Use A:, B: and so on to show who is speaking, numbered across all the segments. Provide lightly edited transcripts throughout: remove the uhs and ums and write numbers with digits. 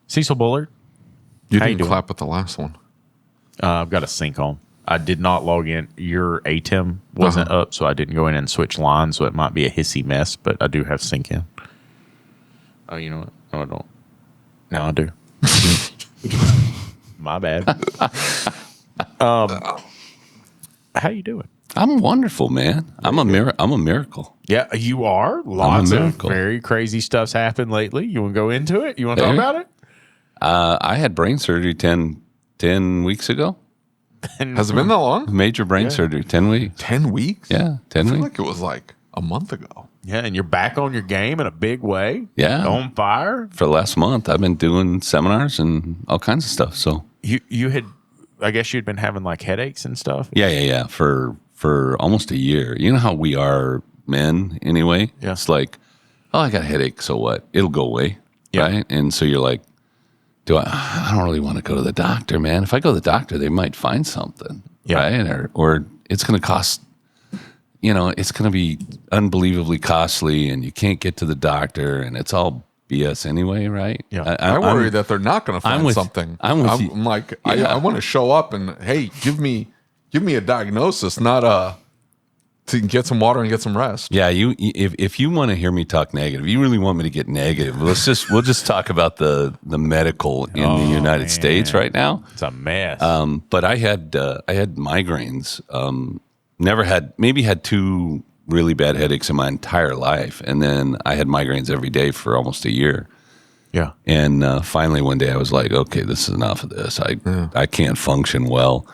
A: Cecil Bullard.
B: You
A: How you
B: didn't
A: doing?
B: clap at the last one.
A: I've got a sync on. I did not log in. Your ATEM wasn't up, so I didn't go in and switch lines, so it might be a hissy mess, but I do have sync in. Oh, you know what? No, I don't. No, I do. My bad. How you doing?
C: I'm wonderful, man. I'm a miracle.
A: Yeah, you are. Lots of
C: miracle.
A: very crazy stuff's happened lately. You want to go into it? You want to talk
C: Very.
A: about it?
C: I had brain surgery 10 weeks ago.
B: Has it been that long?
C: Major brain surgery, 10 weeks.
B: 10 weeks?
C: Yeah, 10
B: I feel
C: weeks.
B: like it was like a month ago.
A: Yeah, and you're back on your game in a big way.
C: Yeah.
A: On fire.
C: For the last month, I've been doing seminars and all kinds of stuff. So
A: You had, I guess you'd been having like headaches and stuff.
C: yeah. For almost a year. You know how we are men anyway?
A: Yeah.
C: It's like, oh, I got a headache, so what? It'll go away.
A: Yeah.
C: Right? And so you're like, I don't really want to go to the doctor, man. If I go to the doctor, they might find something.
A: Yeah.
C: Right? Or it's going to cost, it's going to be unbelievably costly and you can't get to the doctor and it's all BS anyway, right?
A: Yeah.
B: I worry that they're not going to find
C: with-
B: something.
C: I'm with you.
B: I'm like,
C: Yeah.
B: I want to show up and, hey, give me a diagnosis, not to get some water and get some rest.
C: Yeah, if you want to hear me talk negative, you really want me to get negative. We'll just talk about the medical in the United States right now.
A: It's a mess.
C: But I had migraines. Maybe had 2 really bad headaches in my entire life, and then I had migraines every day for almost a year.
A: yeah.
C: And finally, one day, I was like, "Okay, this is enough of this. I can't function well."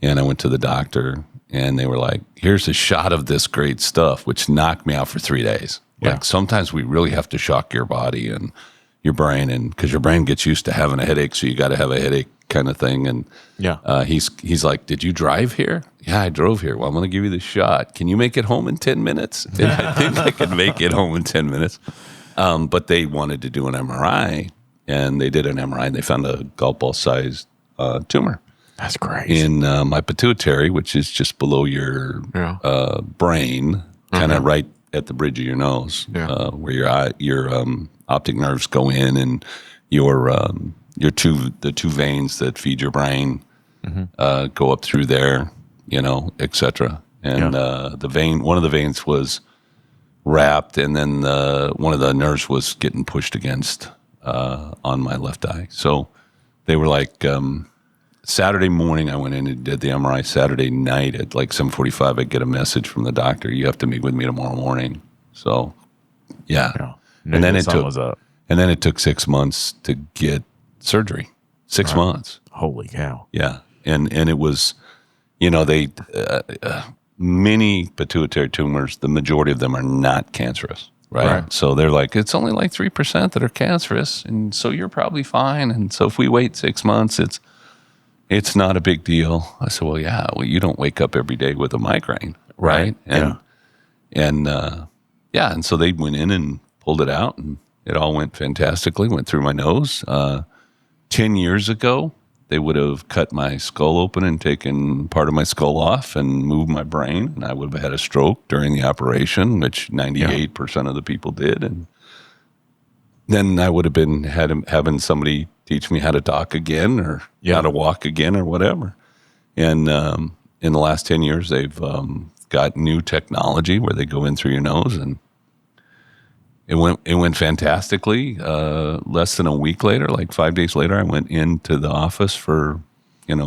C: And I went to the doctor, and they were like, "Here's a shot of this great stuff," which knocked me out for 3 days.
A: Yeah.
C: Like sometimes we really have to shock your body and your brain, and because your brain gets used to having a headache, so you got to have a headache kind of thing. And
A: Yeah.
C: he's like, "Did you drive here?" "Yeah, I drove here." "Well, I'm going to give you the shot. Can you make it home in 10 minutes?" And I think I could make it home in 10 minutes. But they wanted to do an MRI, and they did an MRI, and they found a golf ball sized tumor
A: That's crazy.
C: in my pituitary, which is just below your brain, kind of right at the bridge of your nose, where your optic nerves go in, and the two veins that feed your brain go up through there, et cetera. And one of the veins was wrapped, and then one of the nerves was getting pushed against on my left eye. So they were like, Saturday morning I went in and did the MRI. Saturday night at like 7:45, I get a message from the doctor, "You have to meet with me tomorrow morning." So yeah.
A: And then was up.
C: And then it took 6 months to get surgery. 6 months.
A: Holy cow.
C: Yeah. And it was, they many pituitary tumors, the majority of them are not cancerous, right? So they're like, it's only like 3% that are cancerous, and so you're probably fine. And so if we wait 6 months, it's not a big deal. I said, well, you don't wake up every day with a migraine, right? And so they went in and pulled it out, and it all went fantastically, went through my nose. 10 years ago, they would have cut my skull open and taken part of my skull off and moved my brain, and I would have had a stroke during the operation, which 98% of the people did. And then I would have been having somebody teach me how to talk again, or how to walk again, or whatever. And in the last 10 years, they've got new technology where they go in through your nose, and it went fantastically. Less than a week later, like 5 days later, I went into the office for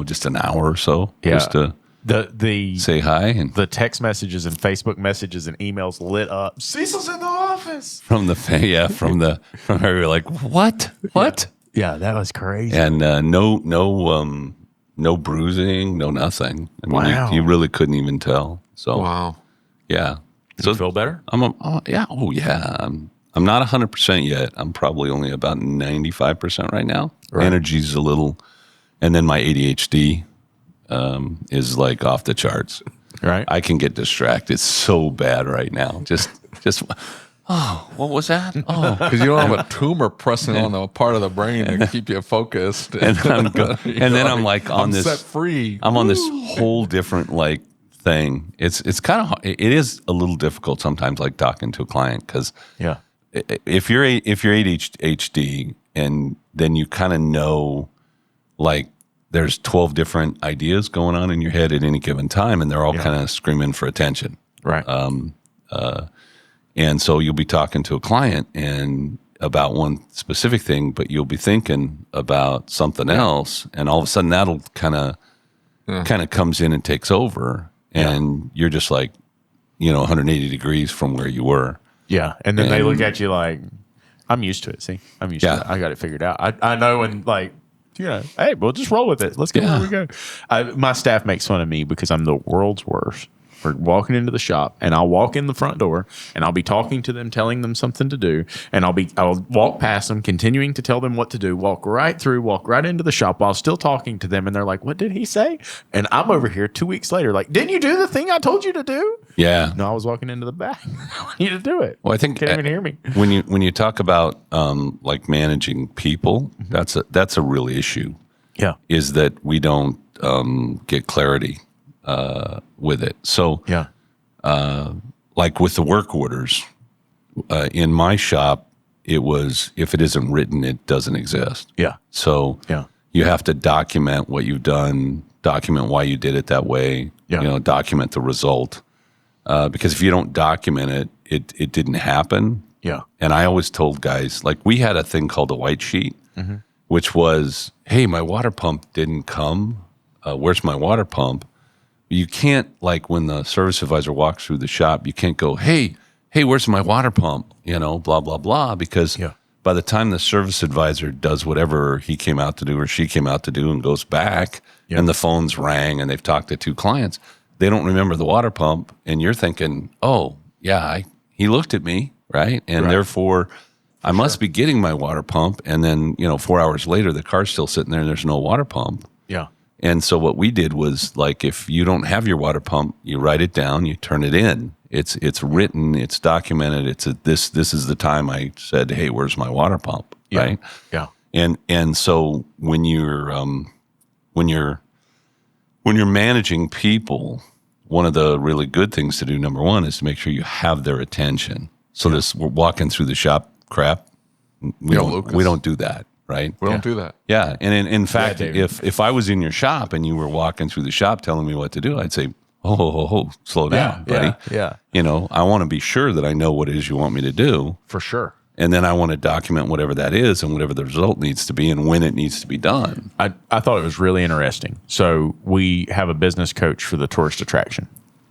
C: just an hour or so, just to
A: the
C: say hi. And
A: the text messages and Facebook messages and emails lit up. Cecil's in the office.
C: from her, you're like, what?
A: Yeah, that was crazy.
C: And no bruising, no nothing. I mean,
A: Wow.
C: you really couldn't even tell. So
B: Wow.
C: yeah.
A: Do you feel better?
C: I'm not 100% yet. I'm probably only about 95% right now.
A: Right.
C: Energy's a little, and then my ADHD is like off the charts.
A: Right.
C: I can get distracted so bad right now. Just oh, what was that? Oh,
B: Because you don't have a tumor pressing on the part of the brain to keep you focused.
C: and then I'm like on this.
B: set free.
C: I'm on this whole different like thing. It's kind of, it is a little difficult sometimes, like talking to a client, because
A: Yeah.
C: if you're ADHD, and then you kind of know, like, there's 12 different ideas going on in your head at any given time, and they're all kind of screaming for attention.
A: Right.
C: And so you'll be talking to a client and about one specific thing, but you'll be thinking about something else, and all of a sudden that'll kind of comes in and takes over, and you're just like, 180 degrees from where you were.
A: Yeah. And then they look at you like, I'm used to it. See, I'm used to it. I got it figured out. I know when, like, hey, we'll just roll with it. Let's get where we go. My staff makes fun of me because I'm the world's worst. We're walking into the shop, and I'll walk in the front door, and I'll be talking to them, telling them something to do, and I'll walk past them, continuing to tell them what to do, walk right into the shop while still talking to them, and they're like, "What did he say?" And I'm over here 2 weeks later, like, "Didn't you do the thing I told you to do?"
C: Yeah.
A: No, I was walking into the back. I want you to do it.
C: Well, I think
A: you can't even hear me.
C: when you talk about like managing people, that's a real issue.
A: Yeah,
C: is that we don't get clarity with it. So, like with the work orders, in my shop, it was, if it isn't written, it doesn't exist.
A: Yeah.
C: So you have to document what you've done, document why you did it that way, document the result. Because if you don't document it, it didn't happen.
A: Yeah.
C: And I always told guys, like, we had a thing called a white sheet, which was, hey, my water pump didn't come. Where's my water pump? You can't, like, when the service advisor walks through the shop, you can't go, hey, where's my water pump? Blah, blah, blah. Because by the time the service advisor does whatever he came out to do or she came out to do and goes back, and the phone's rang and they've talked to 2 clients, they don't remember the water pump. And you're thinking, oh, yeah, he looked at me, right? And therefore, I must be getting my water pump. And then, 4 hours later, the car's still sitting there and there's no water pump.
A: Yeah.
C: And so what we did was, like, if you don't have your water pump, you write it down, you turn it in. It's written, it's documented. This is the time I said, hey, where's my water pump? Right?
A: Yeah.
C: And so when you're managing people, one of the really good things to do, number one, is to make sure you have their attention. So we're walking through the shop crap. We don't do that. Right?
B: We don't do that.
C: Yeah. And in fact, if I was in your shop and you were walking through the shop telling me what to do, I'd say, slow down, buddy.
A: Yeah.
C: I want to be sure that I know what it is you want me to do.
A: For sure.
C: And then I want to document whatever that is and whatever the result needs to be and when it needs to be done.
A: I thought it was really interesting. So we have a business coach for the tourist attraction,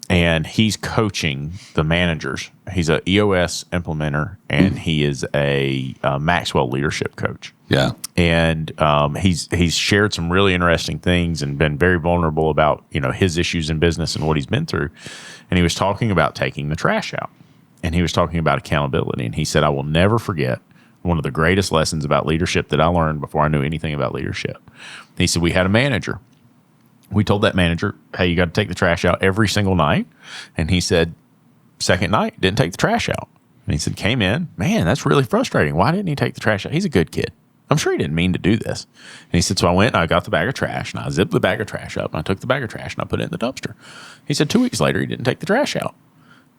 A: and he's coaching the managers. He's an EOS implementer, and he is a Maxwell leadership coach.
C: Yeah.
A: And he's shared some really interesting things and been very vulnerable about, his issues in business and what he's been through. And he was talking about taking the trash out, and he was talking about accountability. And he said, I will never forget one of the greatest lessons about leadership that I learned before I knew anything about leadership. He said, we had a manager. We told that manager, hey, you got to take the trash out every single night. And he said, second night, didn't take the trash out. And he said, came in, man, that's really frustrating. Why didn't he take the trash out? He's a good kid. I'm sure he didn't mean to do this. And he said, so I went and I got the bag of trash, and I zipped the bag of trash up, and I took the bag of trash and I put it in the dumpster. He said 2 weeks later, he didn't take the trash out.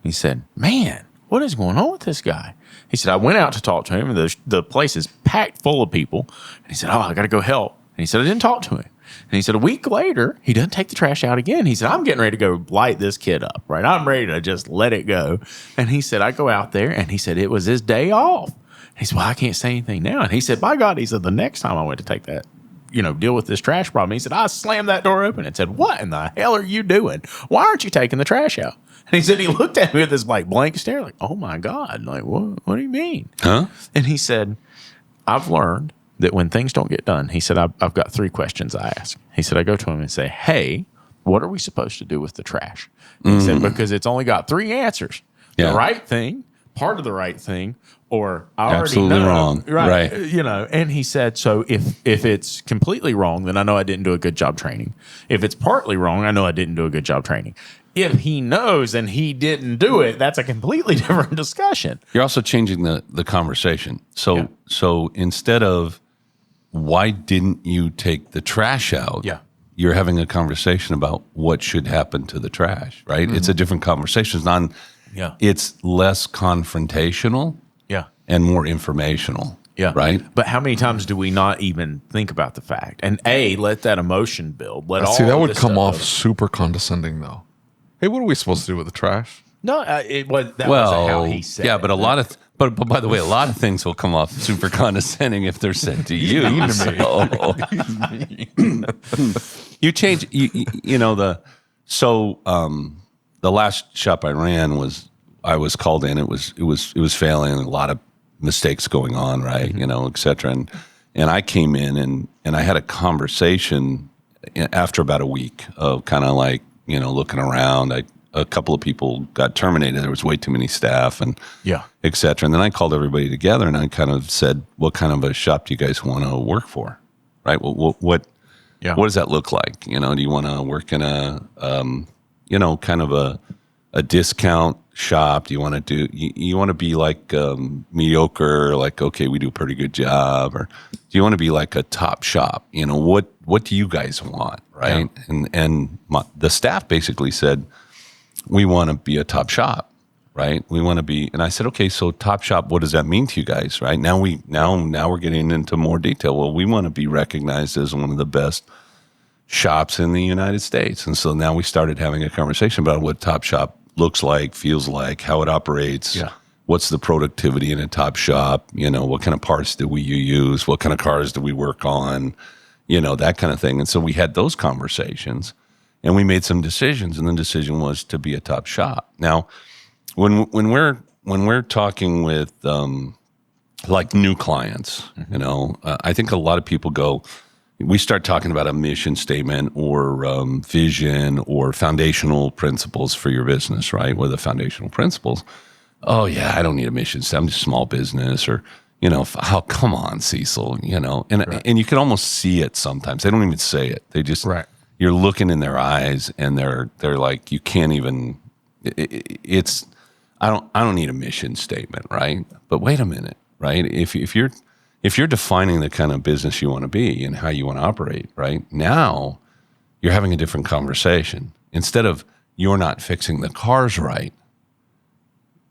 A: He said, man, what is going on with this guy? He said, I went out to talk to him, and the place is packed full of people. And he said, I got to go help. And he said, I didn't talk to him. And he said, a week later, he doesn't take the trash out again. He said, I'm getting ready to go light this kid up, right? I'm ready to just let it go. And he said, I go out there, and he said, it was his day off. He said, well, I can't say anything now. And he said, by God, he said, the next time I went to take that, deal with this trash problem, he said, I slammed that door open and said, what in the hell are you doing? Why aren't you taking the trash out? And he said, he looked at me with this blank stare, like, oh my God, like, what do you mean?
C: Huh?
A: And he said, I've learned that when things don't get done, he said, I've got 3 questions I ask. He said, I go to him and say, hey, what are we supposed to do with the trash? And he said, because it's only got 3 answers.
C: Yeah.
A: The right thing, part of the right thing, or I already
C: absolutely
A: know.
C: Wrong. Right.
A: And he said, so if it's completely wrong, then I know I didn't do a good job training. If it's partly wrong, I know I didn't do a good job training. If he knows and he didn't do it, that's a completely different discussion.
C: You're also changing the conversation. So instead of, why didn't you take the trash out?
A: Yeah.
C: You're having a conversation about what should happen to the trash, right? It's a different conversation. It's less confrontational.
A: Yeah.
C: And more informational.
A: Yeah.
C: Right.
A: But how many times do we not even think about the fact? And let that emotion build. Let all
B: See, that
A: of
B: would
A: this
B: come
A: stuff
B: off
A: build.
B: super condescending, though. Hey, what are we supposed to do with the trash?
A: No, it was that wasn't how he said
C: yeah,
A: it.
C: but a lot of, but by the way, a lot of things will come off super condescending if they're said to you.
B: mean to me.
C: So, you change, you know, the last shop I ran I was called in. It was failing, a lot of mistakes going on, right?
A: Mm-hmm.
C: You know, et cetera. And I came in and I had a conversation after about a week of kind of like, you know, looking around. A couple of people got terminated. There was way too many staff and et cetera. And then I called everybody together and I kind of said, what kind of a shop do you guys want to work for? Right. What does that look like? You know, do you want to work in a, you know, kind of a discount shop? Do you want to do, you want to be like mediocre, like, okay, we do a pretty good job? Or do you want to be like a top shop? You know, what do you guys want? Right. Yeah. And the staff basically said, we want to be a top shop, right? We want to be, and I said, okay, so top shop, what does that mean to you guys, right? Now we're getting into more detail. Well, we want to be recognized as one of the best shops in the United States. And so now we started having a conversation about what top shop looks like, feels like, how it operates.
A: Yeah.
C: What's the productivity in a top shop? You know, what kind of parts do we use? What kind of cars do we work on? You know, that kind of thing. And so we had those conversations. And we made some decisions, and the decision was to be a top shop. Now, when we're talking with like new clients, you know, I think a lot of people we start talking about a mission statement or vision or foundational principles for your business, right? What are the foundational principles? Oh yeah, I don't need a mission statement. I'm just a small business, or you know, come on, Cecil, you know, and you can almost see it sometimes. They don't even say it. They just You're looking in their eyes, and they're like, you can't even. It's I don't need a mission statement, right? But wait a minute, right? If you're defining the kind of business you want to be and how you want to operate, right? Now you're having a different conversation. Instead of you're not fixing the cars right,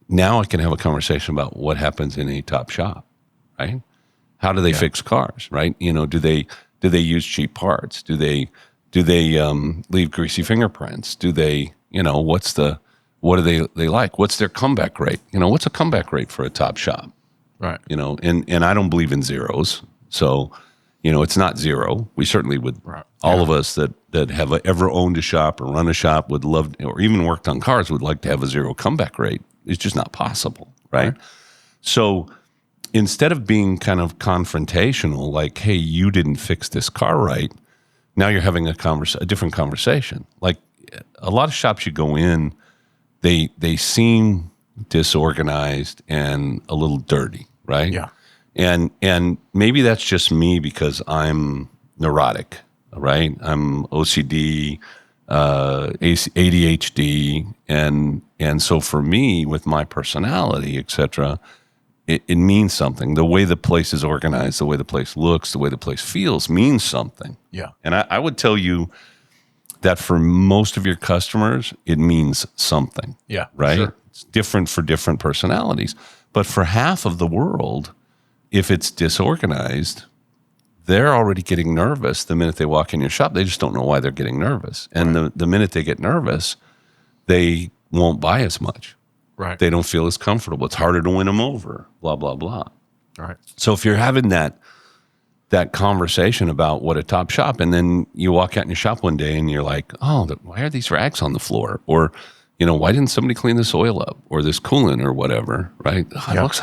C: now I can have a conversation about what happens in a top shop, right? How do they fix cars, right? You know, do they use cheap parts? Do they leave greasy fingerprints? Do they, you know, what do they like? What's their comeback rate? You know, what's a comeback rate for a top shop?
A: Right.
C: You know, and I don't believe in zeros. So, you know, it's not zero. We certainly would, all of us that have ever owned a shop or run a shop would love, or even worked on cars, would like to have a zero comeback rate. It's just not possible, right? So instead of being kind of confrontational, like, hey, you didn't fix this car right, now you're having a different conversation. Like a lot of shops you go in, they seem disorganized and a little dirty, right?
A: Yeah.
C: And maybe that's just me because I'm neurotic, right? I'm OCD, ADHD, and so for me, with my personality, et cetera, it means something. The way the place is organized, the way the place looks, the way the place feels means something.
A: Yeah.
C: And I would tell you that for most of your customers, it means something.
A: Yeah.
C: Right?
A: Sure.
C: It's different for different personalities. But for half of the world, if it's disorganized, they're already getting nervous the minute they walk in your shop. They just don't know why they're getting nervous. And the minute they get nervous, they won't buy as much.
A: Right.
C: They don't feel as comfortable. It's harder to win them over, blah, blah, blah.
A: All right.
C: So if you're having that conversation about what a top shop, and then you walk out in your shop one day and you're like, oh, why are these rags on the floor? Or, you know, why didn't somebody clean this oil up or this coolant or whatever, right? Oh, it looks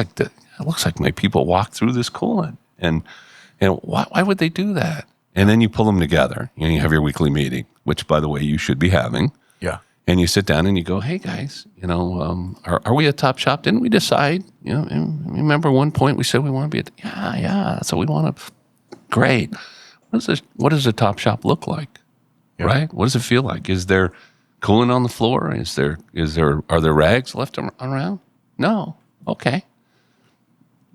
C: like my people walked through this coolant. And why would they do that? And then you pull them together and you have your weekly meeting, which, by the way, you should be having.
A: Yeah.
C: And you sit down and you go, hey, guys, you know, are we a top shop? Didn't we decide? You know, and remember one point we said we want to be yeah, that's what we want to. Great. What does a top shop look like? Yeah. Right? What does it feel like? Is there coolant on the floor? Are there rags left around? No. Okay.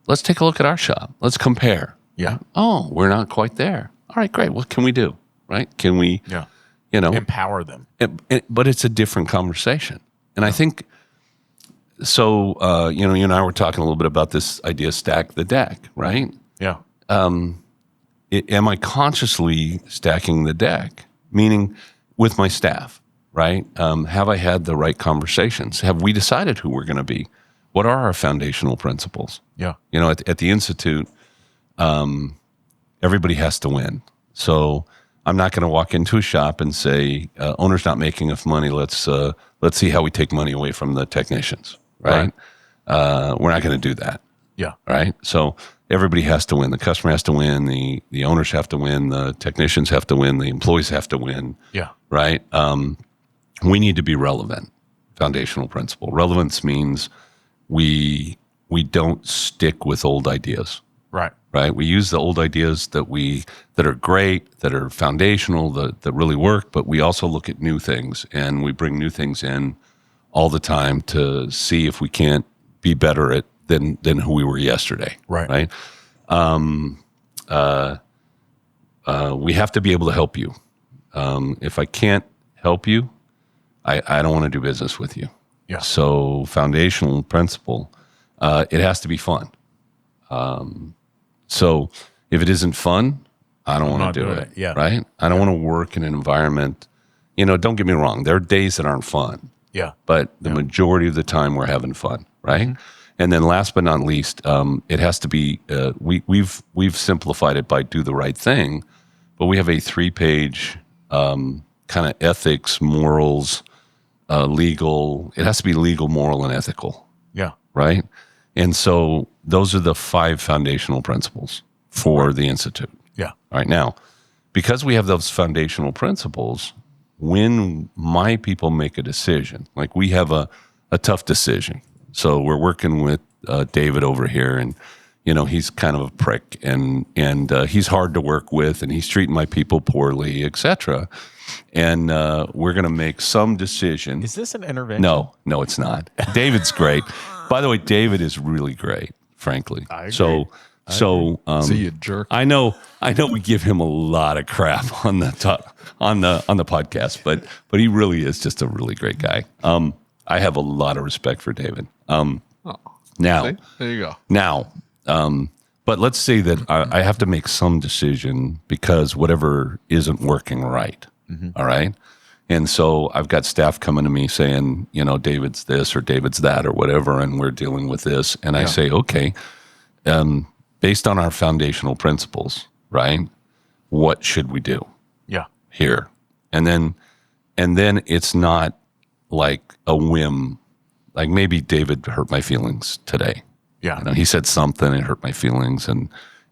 C: Let's take a look at our shop. Let's compare.
A: Yeah.
C: Oh, we're not quite there. All right, great. What can we do? Right? Can we, you know,
A: empower them?
C: But it's a different conversation. And I think you and I were talking a little bit about this idea, stack the deck, right?
A: Yeah.
C: Am I consciously stacking the deck? Meaning with my staff, right? Have I had the right conversations? Have we decided who we're going to be? What are our foundational principles?
A: Yeah.
C: At the Institute, everybody has to win. So I'm not going to walk into a shop and say, owner's not making enough money. Let's see how we take money away from the technicians, right? We're not going to do that.
A: Yeah.
C: Right. So everybody has to win. The customer has to win. The owners have to win. The technicians have to win. The employees have to win.
A: Yeah.
C: Right. We need to be relevant. Foundational principle. Relevance means we don't stick with old ideas.
A: Right.
C: Right. We use the old ideas that are great, that are foundational, that really work, but we also look at new things, and we bring new things in all the time to see if we can't be better at than who we were yesterday.
A: Right.
C: Right. We have to be able to help you. If I can't help you, I don't want to do business with you.
A: Yeah.
C: So foundational principle, it has to be fun. So if it isn't fun, I don't want to do it.
A: Yeah.
C: Right. I don't want to work in an environment, don't get me wrong. There are days that aren't fun.
A: Yeah.
C: But the majority of the time we're having fun. Right. Mm-hmm. And then last but not least, it has to be, we've simplified it by do the right thing, but we have a 3-page kind of ethics, morals, legal. It has to be legal, moral, and ethical.
A: Yeah.
C: Right. And so those are the 5 foundational principles for the Institute.
A: Yeah.
C: All right. Now, because we have those foundational principles, when my people make a decision, like we have a tough decision. So we're working with David over here, and he's kind of a prick, and he's hard to work with, and he's treating my people poorly, etc. And we're going to make some decision.
A: Is this an intervention?
C: No, it's not. David's great. By the way, David is really great, frankly.
A: I agree.
C: So
B: See you jerk.
C: I know we give him a lot of crap on the podcast, but he really is just a really great guy. I have a lot of respect for David. Now,
B: See? There you go.
C: Now, but let's say that I have to make some decision because whatever isn't working right. Mm-hmm. All right. And so I've got staff coming to me saying, David's this or David's that or whatever, and we're dealing with this. And I say, okay, based on our foundational principles, right? What should we do?
A: Yeah.
C: Here. And then it's not like a whim. Like maybe David hurt my feelings today.
A: Yeah.
C: He said something, it hurt my feelings.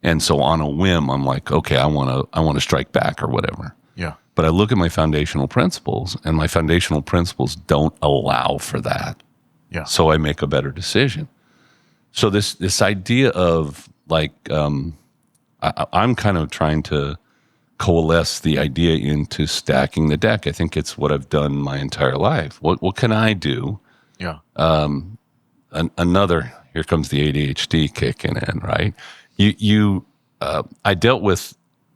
C: And so on a whim, I'm like, okay, I want to strike back or whatever.
A: Yeah.
C: But I look at my foundational principles, and my foundational principles don't allow for that.
A: Yeah.
C: So I make a better decision. So this idea of like, I'm kind of trying to coalesce the idea into stacking the deck. I think it's what I've done my entire life. What can I do?
A: Yeah.
C: Another, here comes the ADHD kicking in, right? I deal with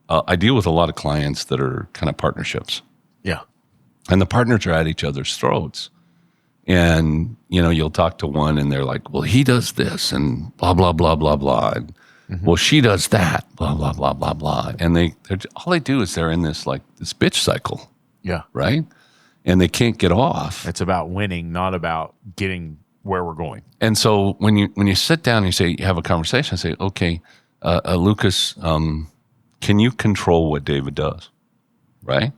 C: a lot of clients that are kind of partnerships.
A: Yeah.
C: And the partners are at each other's throats. And, you'll talk to one and they're like, well, he does this and blah, blah, blah, blah, blah. And, well, she does that, blah, blah, blah, blah, blah. And all they do is they're in this bitch cycle.
A: Yeah.
C: Right. And they can't get off.
A: It's about winning, not about getting where we're going.
C: And so when you sit down and you have a conversation, I say, okay, Lucas, can you control what David does? Right?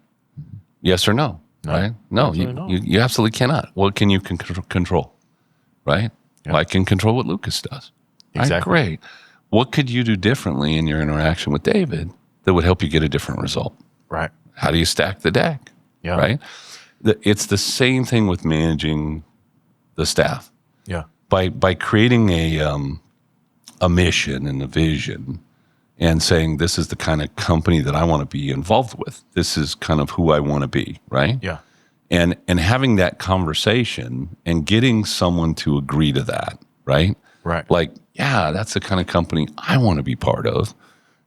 C: Yes or no?
A: No,
C: right? No, you absolutely cannot. What can you control? Right? Yeah. Well, I can control what Lucas does.
A: Exactly.
C: Right, great. What could you do differently in your interaction with David that would help you get a different result?
A: Right.
C: How do you stack the deck?
A: Yeah.
C: Right? It's the same thing with managing the staff.
A: Yeah.
C: By creating a mission and a vision and saying, this is the kind of company that I want to be involved with. This is kind of who I want to be, right?
A: Yeah.
C: And having that conversation and getting someone to agree to that, right?
A: Right.
C: Like, yeah, that's the kind of company I want to be part of.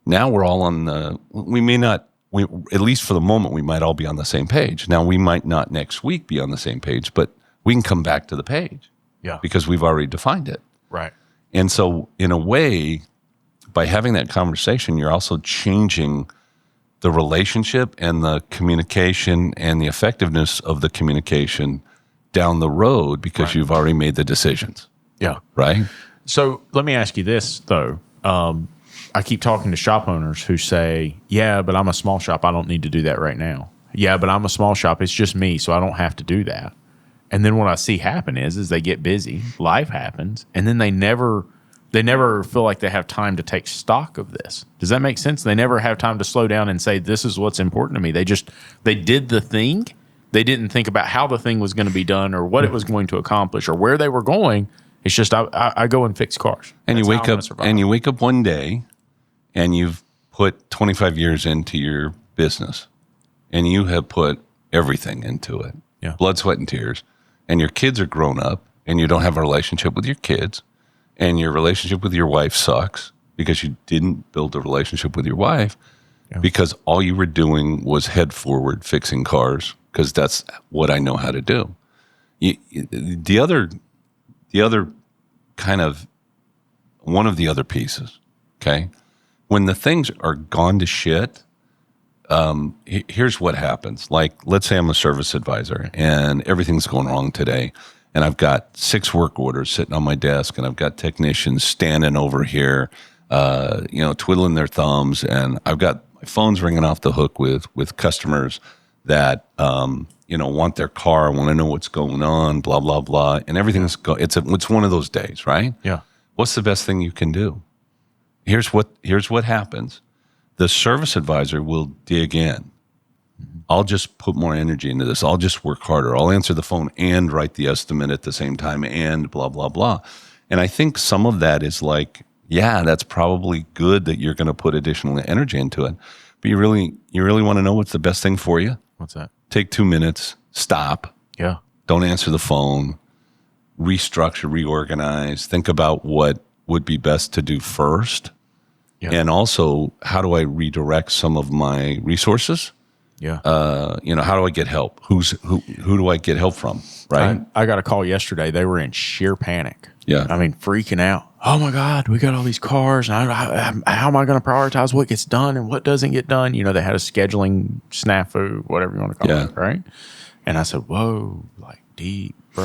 C: Now we're all on at least for the moment, we might all be on the same page. Now we might not next week be on the same page, but we can come back to the page.
A: Yeah.
C: because we've already defined it.
A: Right.
C: And so, in a way, by having that conversation, you're also changing the relationship and the communication and the effectiveness of the communication down the road because you've already made the decisions.
A: Yeah.
C: Right?
A: So let me ask you this, though. I keep talking to shop owners who say, yeah, but I'm a small shop. I don't need to do that right now. Yeah, but I'm a small shop. It's just me, so I don't have to do that. And then what I see happen is they get busy, life happens, and then they never feel like they have time to take stock of this. Does that make sense? They never have time to slow down and say, this is what's important to me. They did the thing. They didn't think about how the thing was going to be done or what it was going to accomplish or where they were going. It's just I go and fix cars.
C: And
A: That's
C: you
A: how
C: wake
A: I'm
C: up
A: gonna survive.
C: and you wake up one day and you've put 25 years into your business and you have put everything into it.
A: Yeah.
C: Blood, sweat, and tears. And your kids are grown up and you don't have a relationship with your kids and your relationship with your wife sucks because you didn't build a relationship with your wife because all you were doing was head forward fixing cars because that's what I know how to do. The other kind of one of the other pieces, okay? When the things are gone to shit, here's what happens. Like, let's say I'm a service advisor and everything's going wrong today. And I've got 6 work orders sitting on my desk and I've got technicians standing over here, twiddling their thumbs. And I've got my phone's ringing off the hook with customers that, want their car, want to know what's going on, blah, blah, blah. And everything's it's one of those days, right?
A: Yeah.
C: What's the best thing you can do? Here's what happens. The service advisor will dig in. I'll just put more energy into this. I'll just work harder. I'll answer the phone and write the estimate at the same time and blah, blah, blah. And I think some of that is like, yeah, that's probably good that you're going to put additional energy into it. But you really want to know what's the best thing for you?
A: What's that?
C: Take 2 minutes, stop.
A: Yeah.
C: Don't answer the phone, restructure, reorganize, think about what would be best to do first.
A: Yeah.
C: And also, how do I redirect some of my resources?
A: Yeah.
C: How do I get help? Who do I get help from? Right.
A: I got a call yesterday. They were in sheer panic.
C: Yeah.
A: I mean, freaking out. Oh my God, we got all these cars. And how am I going to prioritize what gets done and what doesn't get done? They had a scheduling snafu, whatever you want to call it. Right. And I said, whoa, like deep, bro.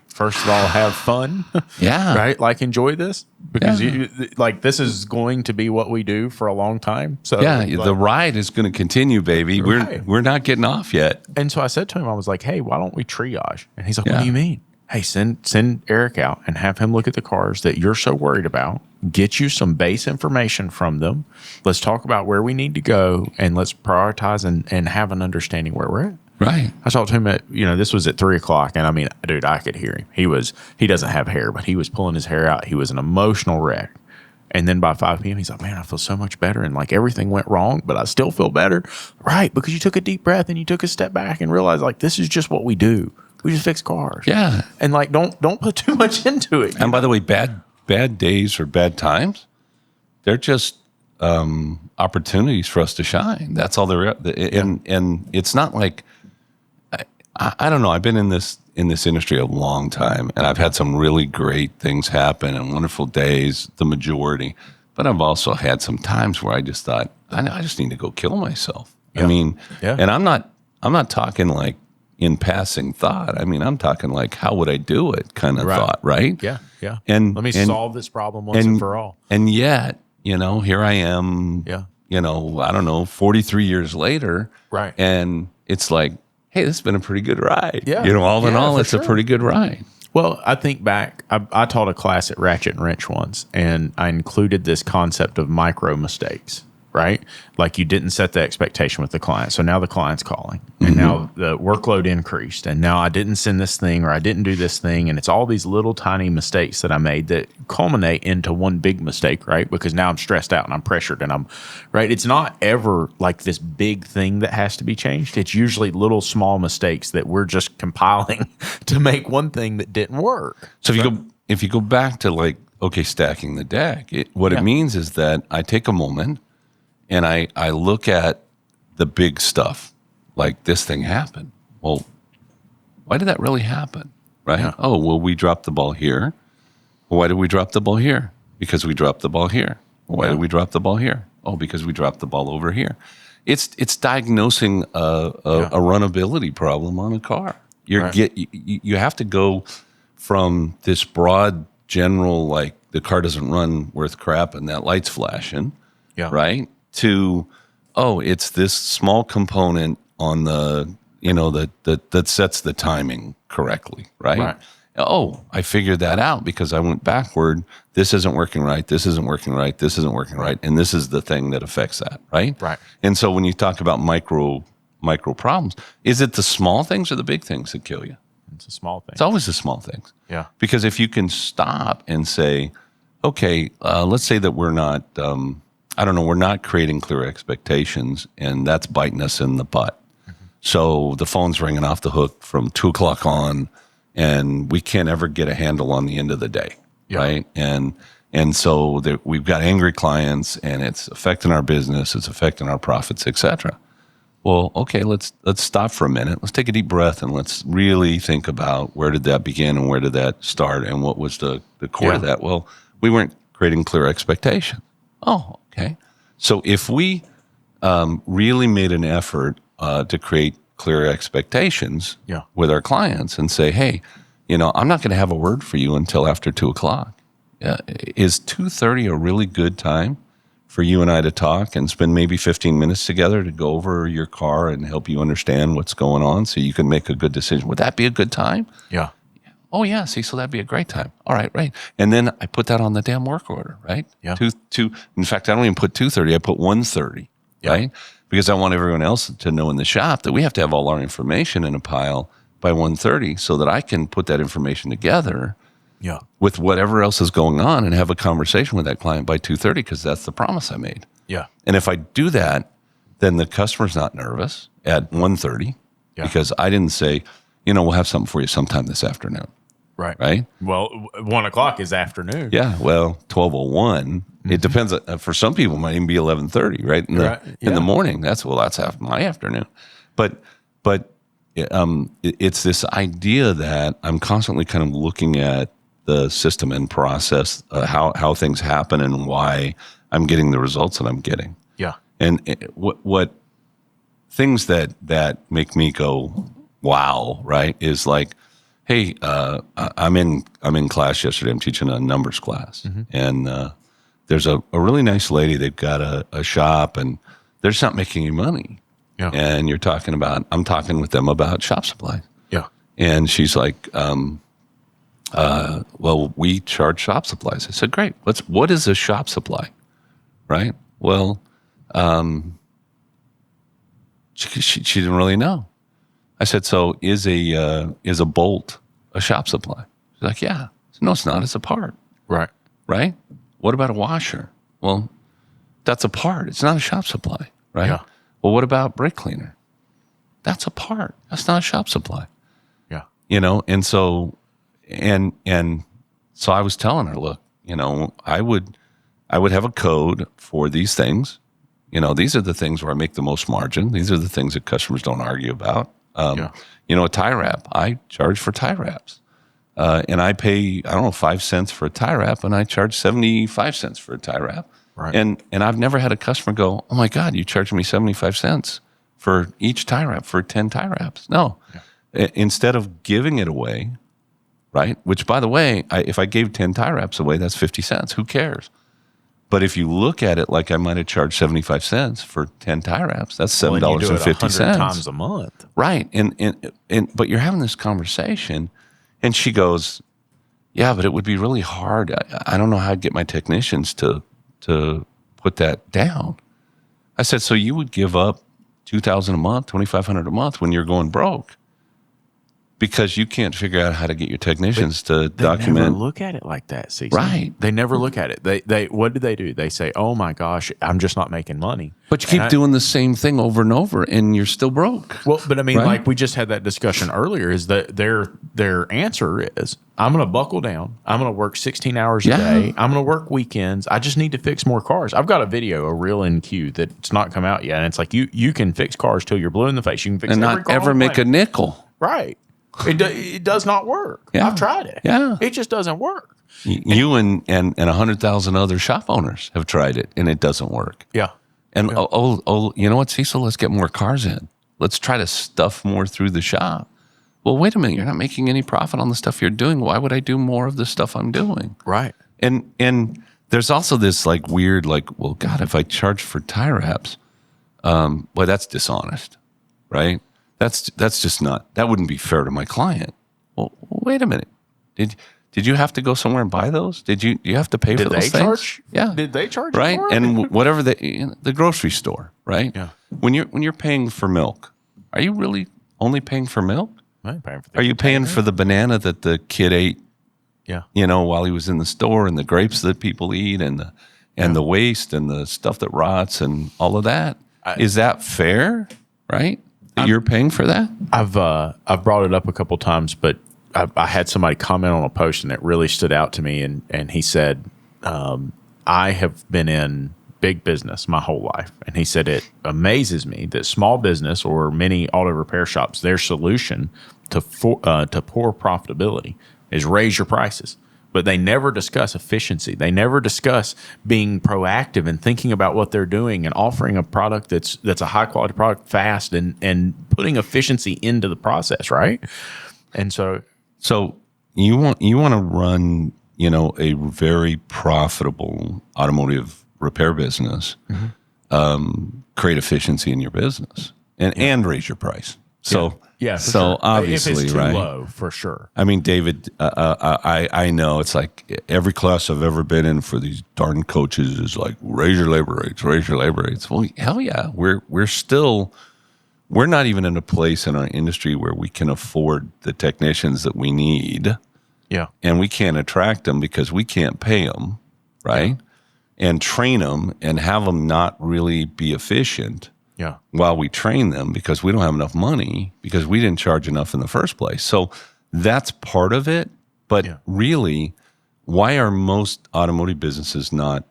A: First of all, have fun.
C: Yeah.
A: Right. Like enjoy this because this is going to be what we do for a long time. So
C: the ride is going to continue, baby.
A: Right.
C: We're not getting off yet.
A: And so I said to him, I was like, hey, why don't we triage? And he's like, what do you mean? Hey, send Eric out and have him look at the cars that you're so worried about. Get you some base information from them. Let's talk about where we need to go and let's prioritize and have an understanding where we're at.
C: Right.
A: I talked to him at, this was at 3:00. And I mean, dude, I could hear him. He doesn't have hair, but he was pulling his hair out. He was an emotional wreck. And then by 5 p.m., he's like, man, I feel so much better. And like everything went wrong, but I still feel better. Right. Because you took a deep breath and you took a step back and realized like, this is just what we do. We just fix cars.
C: Yeah.
A: And like, don't put too much into it.
C: And by the way, bad days or bad times, they're just opportunities for us to shine. That's all they're. And it's not like, I don't know. I've been in this industry a long time, and I've had some really great things happen and wonderful days, the majority. But I've also had some times where I just thought, I just need to go kill myself.
A: Yeah.
C: I mean,
A: Yeah.
C: and I'm not talking like in passing thought. I mean, I'm talking like, how would I do it kind of thought, right?
A: Yeah, yeah.
C: And
A: let me solve this problem once and for all.
C: And yet, here I am.
A: Yeah.
C: I don't know, 43 years later.
A: Right.
C: And it's like, hey, this has been a pretty good ride.
A: Yeah.
C: All in all, it's
A: sure.
C: a pretty good ride.
A: Well, I think back, I taught a class at Ratchet and Wrench once, and I included this concept of micro mistakes, right? Like you didn't set the expectation with the client. So now the client's calling, and now the workload increased, and now I didn't send this thing or I didn't do this thing. And it's all these little tiny mistakes that I made that culminate into one big mistake, right? Because now I'm stressed out and I'm pressured and I'm, right? It's not ever like this big thing that has to be changed. It's usually little small mistakes that we're just compiling to make one thing that didn't work.
C: So if you go back to like, okay, stacking the deck, what it means is that I take a moment and I look at the big stuff, like this thing happened. Well, why did that really happen? right?
A: Yeah.
C: Oh, well, we dropped the ball here. Well, why did we drop the ball here? Because we dropped the ball here. Well, why did we drop the ball here? Oh, because we dropped the ball over here. It's diagnosing a runnability problem on a car. You have to go from this broad general, like the car doesn't run worth crap and that light's flashing, right? To, oh, it's this small component on the, that sets the timing correctly, right? Oh, I figured that out because I went backward. This isn't working right. This isn't working right. This isn't working right. And this is the thing that affects that, right?
A: Right.
C: And so when you talk about micro problems, is it the small things or the big things that kill you?
A: It's a small thing.
C: It's always the small things.
A: Yeah.
C: Because if you can stop and say, okay, let's say that we're not, we're not creating clear expectations, and that's biting us in the butt. So the phone's ringing off the hook from 2 o'clock on, and we can't ever get a handle on the end of the day, right? And so we've got angry clients, and it's affecting our business, it's affecting our profits, etc. Well, okay, let's stop for a minute. Let's take a deep breath, and let's really think about where did that begin and where did that start, and what was the core of that? Well, we weren't creating clear expectations. Oh, okay. So if we really made an effort to create clear expectations with our clients and say, hey, I'm not going to have a word for you until after 2 o'clock. Is 2:30 a really good time for you and I to talk and spend maybe 15 minutes together to go over your car and help you understand what's going on so you can make a good decision? Would that be a good time?
A: Yeah.
C: Oh, yeah. See, so that'd be a great time. All right, right. And then I put that on the damn work order, right?
A: Yeah.
C: In fact, I don't even put 2:30. I put 1:30, right? Because I want everyone else to know in the shop that we have to have all our information in a pile by 1:30 so that I can put that information together with whatever else is going on and have a conversation with that client by 2:30 because that's the promise I made.
A: Yeah.
C: And if I do that, then the customer's not nervous at 1:30 because I didn't say, we'll have something for you sometime this afternoon.
A: Right.
C: Right.
A: Well, 1 o'clock is afternoon.
C: Yeah. Well, 12:01. It depends. For some people, it might even be 11:30. Right in the morning. That's half my afternoon. But it's this idea that I'm constantly kind of looking at the system and process, how things happen and why I'm getting the results that I'm getting. Yeah. And what things that make me go wow, right, is like, hey, I'm in class yesterday. I'm teaching a numbers class, and there's a really nice lady. They've got a shop, and they're just not making any money. Yeah. And I'm talking with them about shop supplies. Yeah. And she's like, well, we charge shop supplies. I said, great. What is a shop supply? Right. Well, she didn't really know. I said, so is a bolt a shop supply? She's like, yeah. I said, no, it's not. It's a part. Right. Right? What about a washer? Well, that's a part. It's not a shop supply. Right? Yeah. Well, what about brake cleaner? That's a part. That's not a shop supply. Yeah. And so so I was telling her, look, I would have a code for these things. These are the things where I make the most margin. These are the things that customers don't argue about. A tie wrap, I charge for tie wraps. And I pay, 5 cents for a tie wrap, and I charge 75 cents for a tie wrap. Right. And I've never had a customer go, oh my God, you charged me 75 cents for each tie wrap for 10 tie wraps. No. Yeah. Instead of giving it away, right? Which, by the way, if I gave 10 tie wraps away, that's 50 cents. Who cares? But if you look at it like I might have charged 75 cents for 10 tie wraps, that's $7.50
A: times a month.
C: Right. But you're having this conversation, and she goes, yeah, but it would be really hard. I don't know how I'd get my technicians to put that down. I said, so you would give up $2,000 a month, $2,500 a month when you're going broke because you can't figure out how to get your technicians to document.
A: They never look at it like that, Cecil.
C: Right.
A: They never look at it. They what do? They say, oh my gosh, I'm just not making money.
C: But you keep doing the same thing over and over, and you're still broke.
A: Well, but I mean, like we just had that discussion earlier, is that their answer is, I'm going to buckle down. I'm going to work 16 hours a day. I'm going to work weekends. I just need to fix more cars. I've got a reel in queue that's not come out yet. And it's like, you can fix cars till you're blue in the face. You can fix
C: and
A: every
C: not
A: car
C: ever make a nickel.
A: Right. It does not work.
C: Yeah.
A: I've tried it.
C: Yeah.
A: It just doesn't work.
C: You and 100,000 other shop owners have tried it, and it doesn't work.
A: Yeah.
C: And you know what, Cecil? Let's get more cars in. Let's try to stuff more through the shop. Well, wait a minute. You're not making any profit on the stuff you're doing. Why would I do more of the stuff I'm doing?
A: Right.
C: And there's also this like weird, like, well, God, if I charge for tie wraps, well, that's dishonest, right? That's just not, that wouldn't be fair to my client. Well, wait a minute. Did you have to go somewhere and buy those? Did you have to pay for those things? Yeah.
A: Did they charge
C: right?
A: you for it?
C: And whatever the grocery store, right?
A: Yeah.
C: When you're paying for milk, are you really only paying for milk?
A: I ain't paying for the
C: Are you paying for the banana that the kid ate,
A: Yeah.
C: while he was in the store, and the grapes that people eat, and the waste and the stuff that rots and all of that? Is that fair? Right? That you're paying for that?
A: I've brought it up a couple times, but I had somebody comment on a post and it really stood out to me. And he said, I have been in big business my whole life. And he said, it amazes me that small business or many auto repair shops, their solution to poor profitability is raise your prices. But they never discuss efficiency. They never discuss being proactive and thinking about what they're doing and offering a product that's a high quality product fast and putting efficiency into the process, right? And so
C: you want to run, a very profitable automotive repair business, create efficiency in your business and raise your price. So
A: yeah,
C: so
A: sure.
C: obviously,
A: if it's too
C: right?
A: low, for sure.
C: I mean, David, I know it's like every class I've ever been in for these darn coaches is like raise your labor rates. Well, hell yeah, we're not even in a place in our industry where we can afford the technicians that we need.
A: Yeah,
C: and we can't attract them because we can't pay them, right? And train them and have them not really be efficient.
A: Yeah.
C: While we train them because we don't have enough money because we didn't charge enough in the first place. So that's part of it. But really, why are most automotive businesses not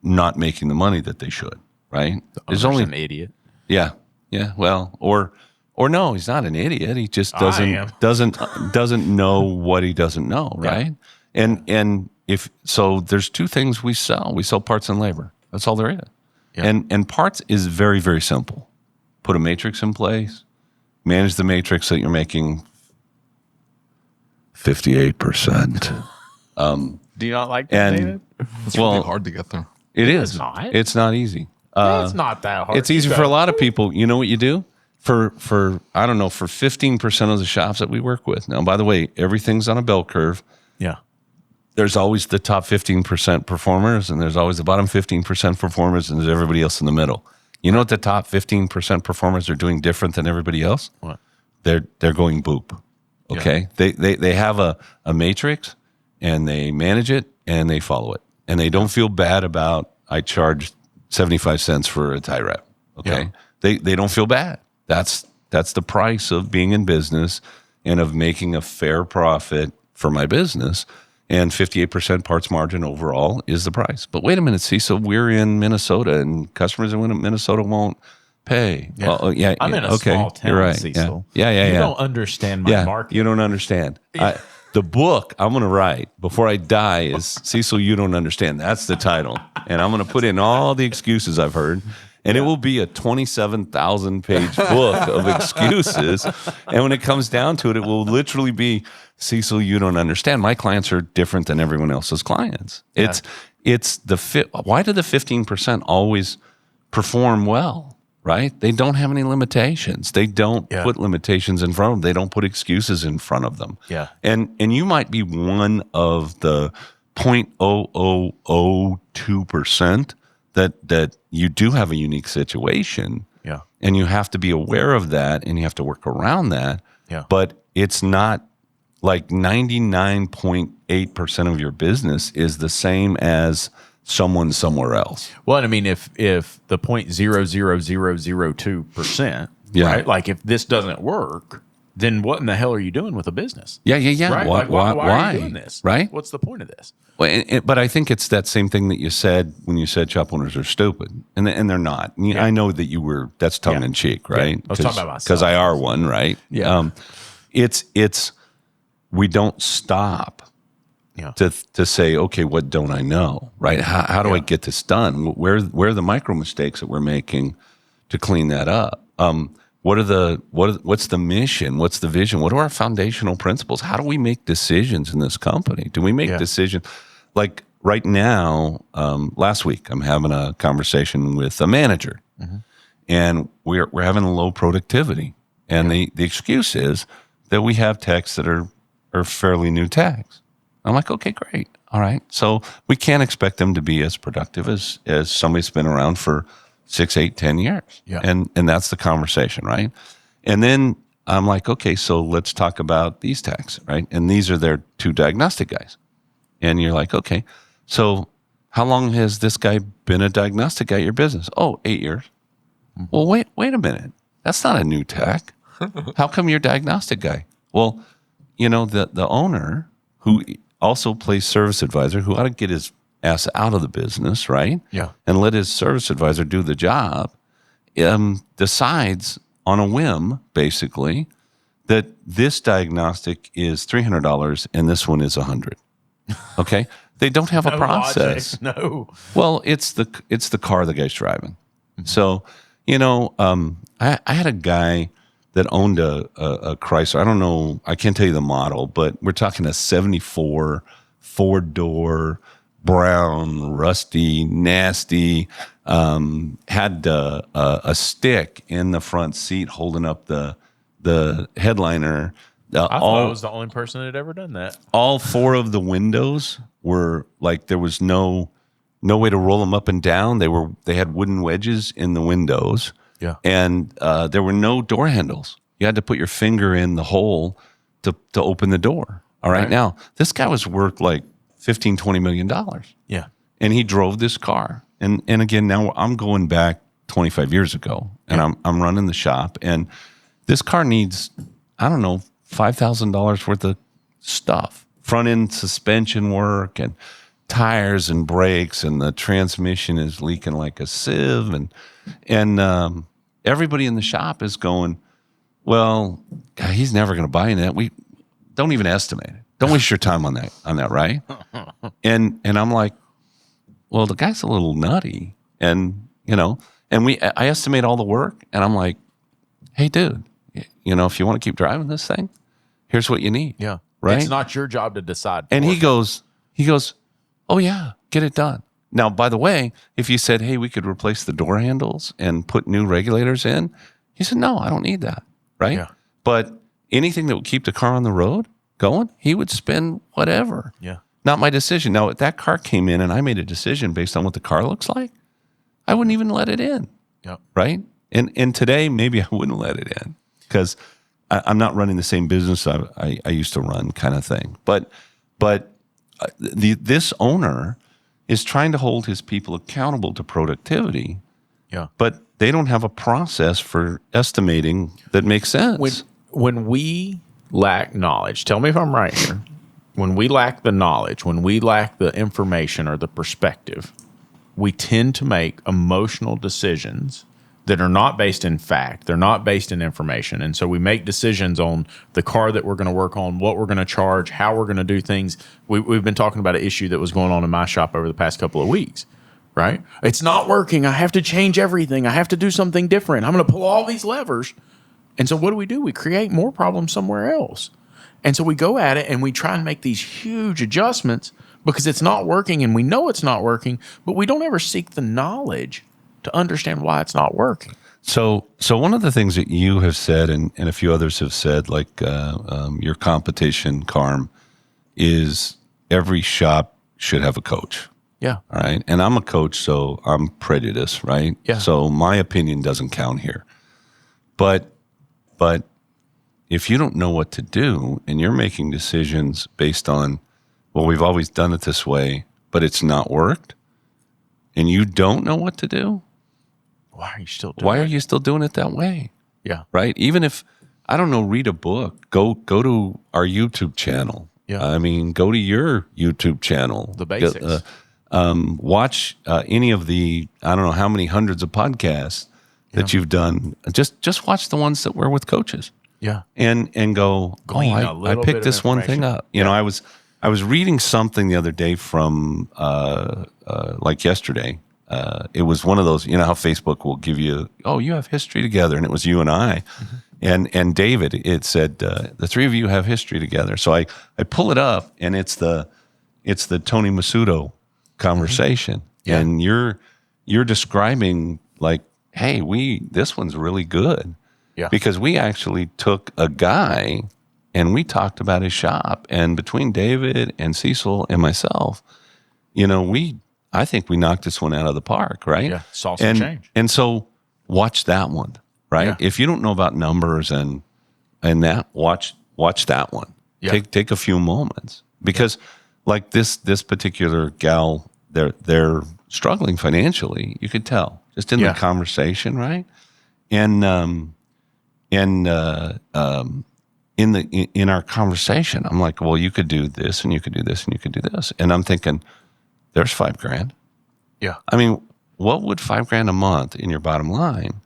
C: making the money that they should? Right?
A: There's only an idiot.
C: Yeah. Yeah. Well, or no, he's not an idiot. He just doesn't know what he doesn't know. Right. And if so, there's two things we sell. We sell parts and labor. That's all there is. Yeah. And parts is very, very simple. Put a matrix in place, manage the matrix so that you're making 58%.
A: Do you not like that, David?
B: It's really hard to get there.
C: It is.
A: It's not.
C: It's not easy.
A: It's not that hard.
C: It's easy for a lot of people. You know what you do? For I don't know, for 15% of the shops that we work with. Now, by the way, everything's on a bell curve.
A: Yeah.
C: There's always the top 15% performers, and there's always the bottom 15% performers, and there's everybody else in the middle. You know what the top 15% performers are doing different than everybody else?
A: What?
C: They're going boop. Okay? Yeah. They have a matrix, and they manage it, and they follow it. And they don't feel bad about, I charged 75 cents for a tie wrap. Okay? Yeah. They don't feel bad. That's the price of being in business and of making a fair profit for my business. And 58% parts margin overall is the price. But wait a minute, Cecil, we're in Minnesota, and customers in Minnesota won't pay.
A: Yeah.
C: Well,
A: I'm in a small town,
C: you're right.
A: Cecil.
C: Yeah.
A: You don't understand my market.
C: You don't understand. The book I'm going to write before I die is Cecil, You Don't Understand. That's the title. And I'm going to put in all the excuses I've heard. And it will be a 27,000-page book of excuses. And when it comes down to it, it will literally be, Cecil, you don't understand. My clients are different than everyone else's clients. Yeah. It's why do the 15% always perform well, right? They don't have any limitations. They don't put limitations in front of them. They don't put excuses in front of them.
A: Yeah.
C: And you might be one of the 0.0002% that you do have a unique situation.
A: Yeah.
C: And you have to be aware of that and you have to work around that.
A: Yeah.
C: But it's not like 99.8% of your business is the same as someone somewhere else.
A: Well, I mean, if the 0.00002%, right? Like if this doesn't work, then what in the hell are you doing with a business?
C: Yeah.
A: Right? Why are you doing this?
C: Right?
A: What's the point of this?
C: Well, but I think it's that same thing that you said when you said shop owners are stupid, and they're not. I know that you were. That's tongue in cheek, right?
A: I was talking about myself
C: because I are one, right?
A: Yeah.
C: it's we don't stop to say, okay, what don't I know, right? How do I get this done? Where are the micro mistakes that we're making to clean that up? What's the mission? What's the vision? What are our foundational principles? How do we make decisions in this company? Do we make decisions like right now? Last week, I'm having a conversation with a manager, and we're having a low productivity, and the excuse is that we have techs that are fairly new techs. I'm like, okay, great, all right. So we can't expect them to be as productive as somebody's been around for 6, 8, 10 years. Yeah. And that's the conversation, right? And then I'm like, okay, so let's talk about these techs, right? And these are their 2 diagnostic guys. And you're like, okay, so how long has this guy been a diagnostic at your business? Oh, 8 years. Well, wait a minute. That's not a new tech. How come you're diagnostic guy? Well, the owner who also plays service advisor, who ought to get his ass out of the business, right? Yeah. And let his service advisor do the job, decides on a whim, basically, that this diagnostic is $300 and this one is $100. Okay? They don't have a process.
A: Logic. No.
C: Well, it's the car the guy's driving. So, I had a guy that owned a Chrysler. I don't know. I can't tell you the model, but we're talking a 74 4-door, brown, rusty, nasty, had a stick in the front seat holding up the headliner.
A: I thought I was the only person that had ever done that.
C: All 4 of the windows were like, there was no way to roll them up and down. They had wooden wedges in the windows. Yeah. And there were no door handles. You had to put your finger in the hole to open the door. All right. Now, this guy was worth like $15-20 million. Yeah. And he drove this car. And again, now I'm going back 25 years ago, and I'm running the shop, and this car needs, I don't know, $5,000 worth of stuff. Front end suspension work and tires and brakes, and the transmission is leaking like a sieve, and everybody in the shop is going, well, God, he's never going to buy that. We don't even estimate it. Don't waste your time on that, right? And I'm like, well, the guy's a little nutty, and I estimate all the work, and I'm like, hey, dude, if you want to keep driving this thing, here's what you need. Yeah, right.
A: It's not your job to decide.
C: And he goes, oh yeah, get it done. Now, by the way, if you said, hey, we could replace the door handles and put new regulators in, he said, no, I don't need that, right? Yeah. But anything that would keep the car on the road going, he would spend whatever. Yeah. Not my decision. Now, if that car came in and I made a decision based on what the car looks like, I wouldn't even let it in. Yeah. Right? And today, maybe I wouldn't let it in because I'm not running the same business I used to run, kind of thing. But this owner is trying to hold his people accountable to productivity. Yeah. But they don't have a process for estimating that makes sense.
A: When we lack knowledge, tell me if I'm right here. When we lack the knowledge, when we lack the information or the perspective, we tend to make emotional decisions that are not based in fact. They're not based in information. And so we make decisions on the car that we're going to work on, what we're going to charge, how we're going to do things. We've been talking about an issue that was going on in my shop over the past couple of weeks, right? It's not working. I have to change everything. I have to do something different. I'm going to pull all these levers. And so what do? We create more problems somewhere else. And so we go at it and we try and make these huge adjustments because it's not working and we know it's not working, but we don't ever seek the knowledge to understand why it's not working.
C: So one of the things that you have said and a few others have said, like your competition, Carm, is every shop should have a coach. Yeah. All right. And I'm a coach, so I'm prejudiced, right? Yeah. So my opinion doesn't count here. But if you don't know what to do and you're making decisions based on, well, we've always done it this way, but it's not worked, and you don't know what to do,
A: why are you still
C: doing it that way?
A: Yeah.
C: Right? Even if, I don't know, read a book, go to our YouTube channel. Yeah. I mean, go to your YouTube channel.
A: The basics.
C: Watch any of the, I don't know how many hundreds of podcasts that you've done. Just watch the ones that were with coaches.
A: Yeah.
C: and go,
A: Glean a
C: I
A: little bit
C: picked
A: of
C: this one thing
A: information.
C: up. You know, I was reading something the other day from like yesterday. It was one of those, you know how Facebook will give you, oh, you have history together, and it was you and I, and David. It said the three of you have history together. So I pull it up, and it's the Tony Masudo conversation,
A: Yeah.
C: and you're describing like, hey, this one's really good.
A: Yeah.
C: Because we actually took a guy and we talked about his shop. And between David and Cecil and myself, you know, I think we knocked this one out of the park, right?
A: Yeah, saw some change.
C: And so watch that one, right?
A: Yeah.
C: If you don't know about numbers and that, watch that one.
A: Yeah.
C: Take a few moments. Because like this particular gal, they're struggling financially. You could tell just in the conversation, right? And in our conversation, I'm like, well, you could do this, and you could do this, and you could do this, and I'm thinking, there's $5,000.
A: Yeah.
C: I mean, what would $5,000 a month in your bottom line?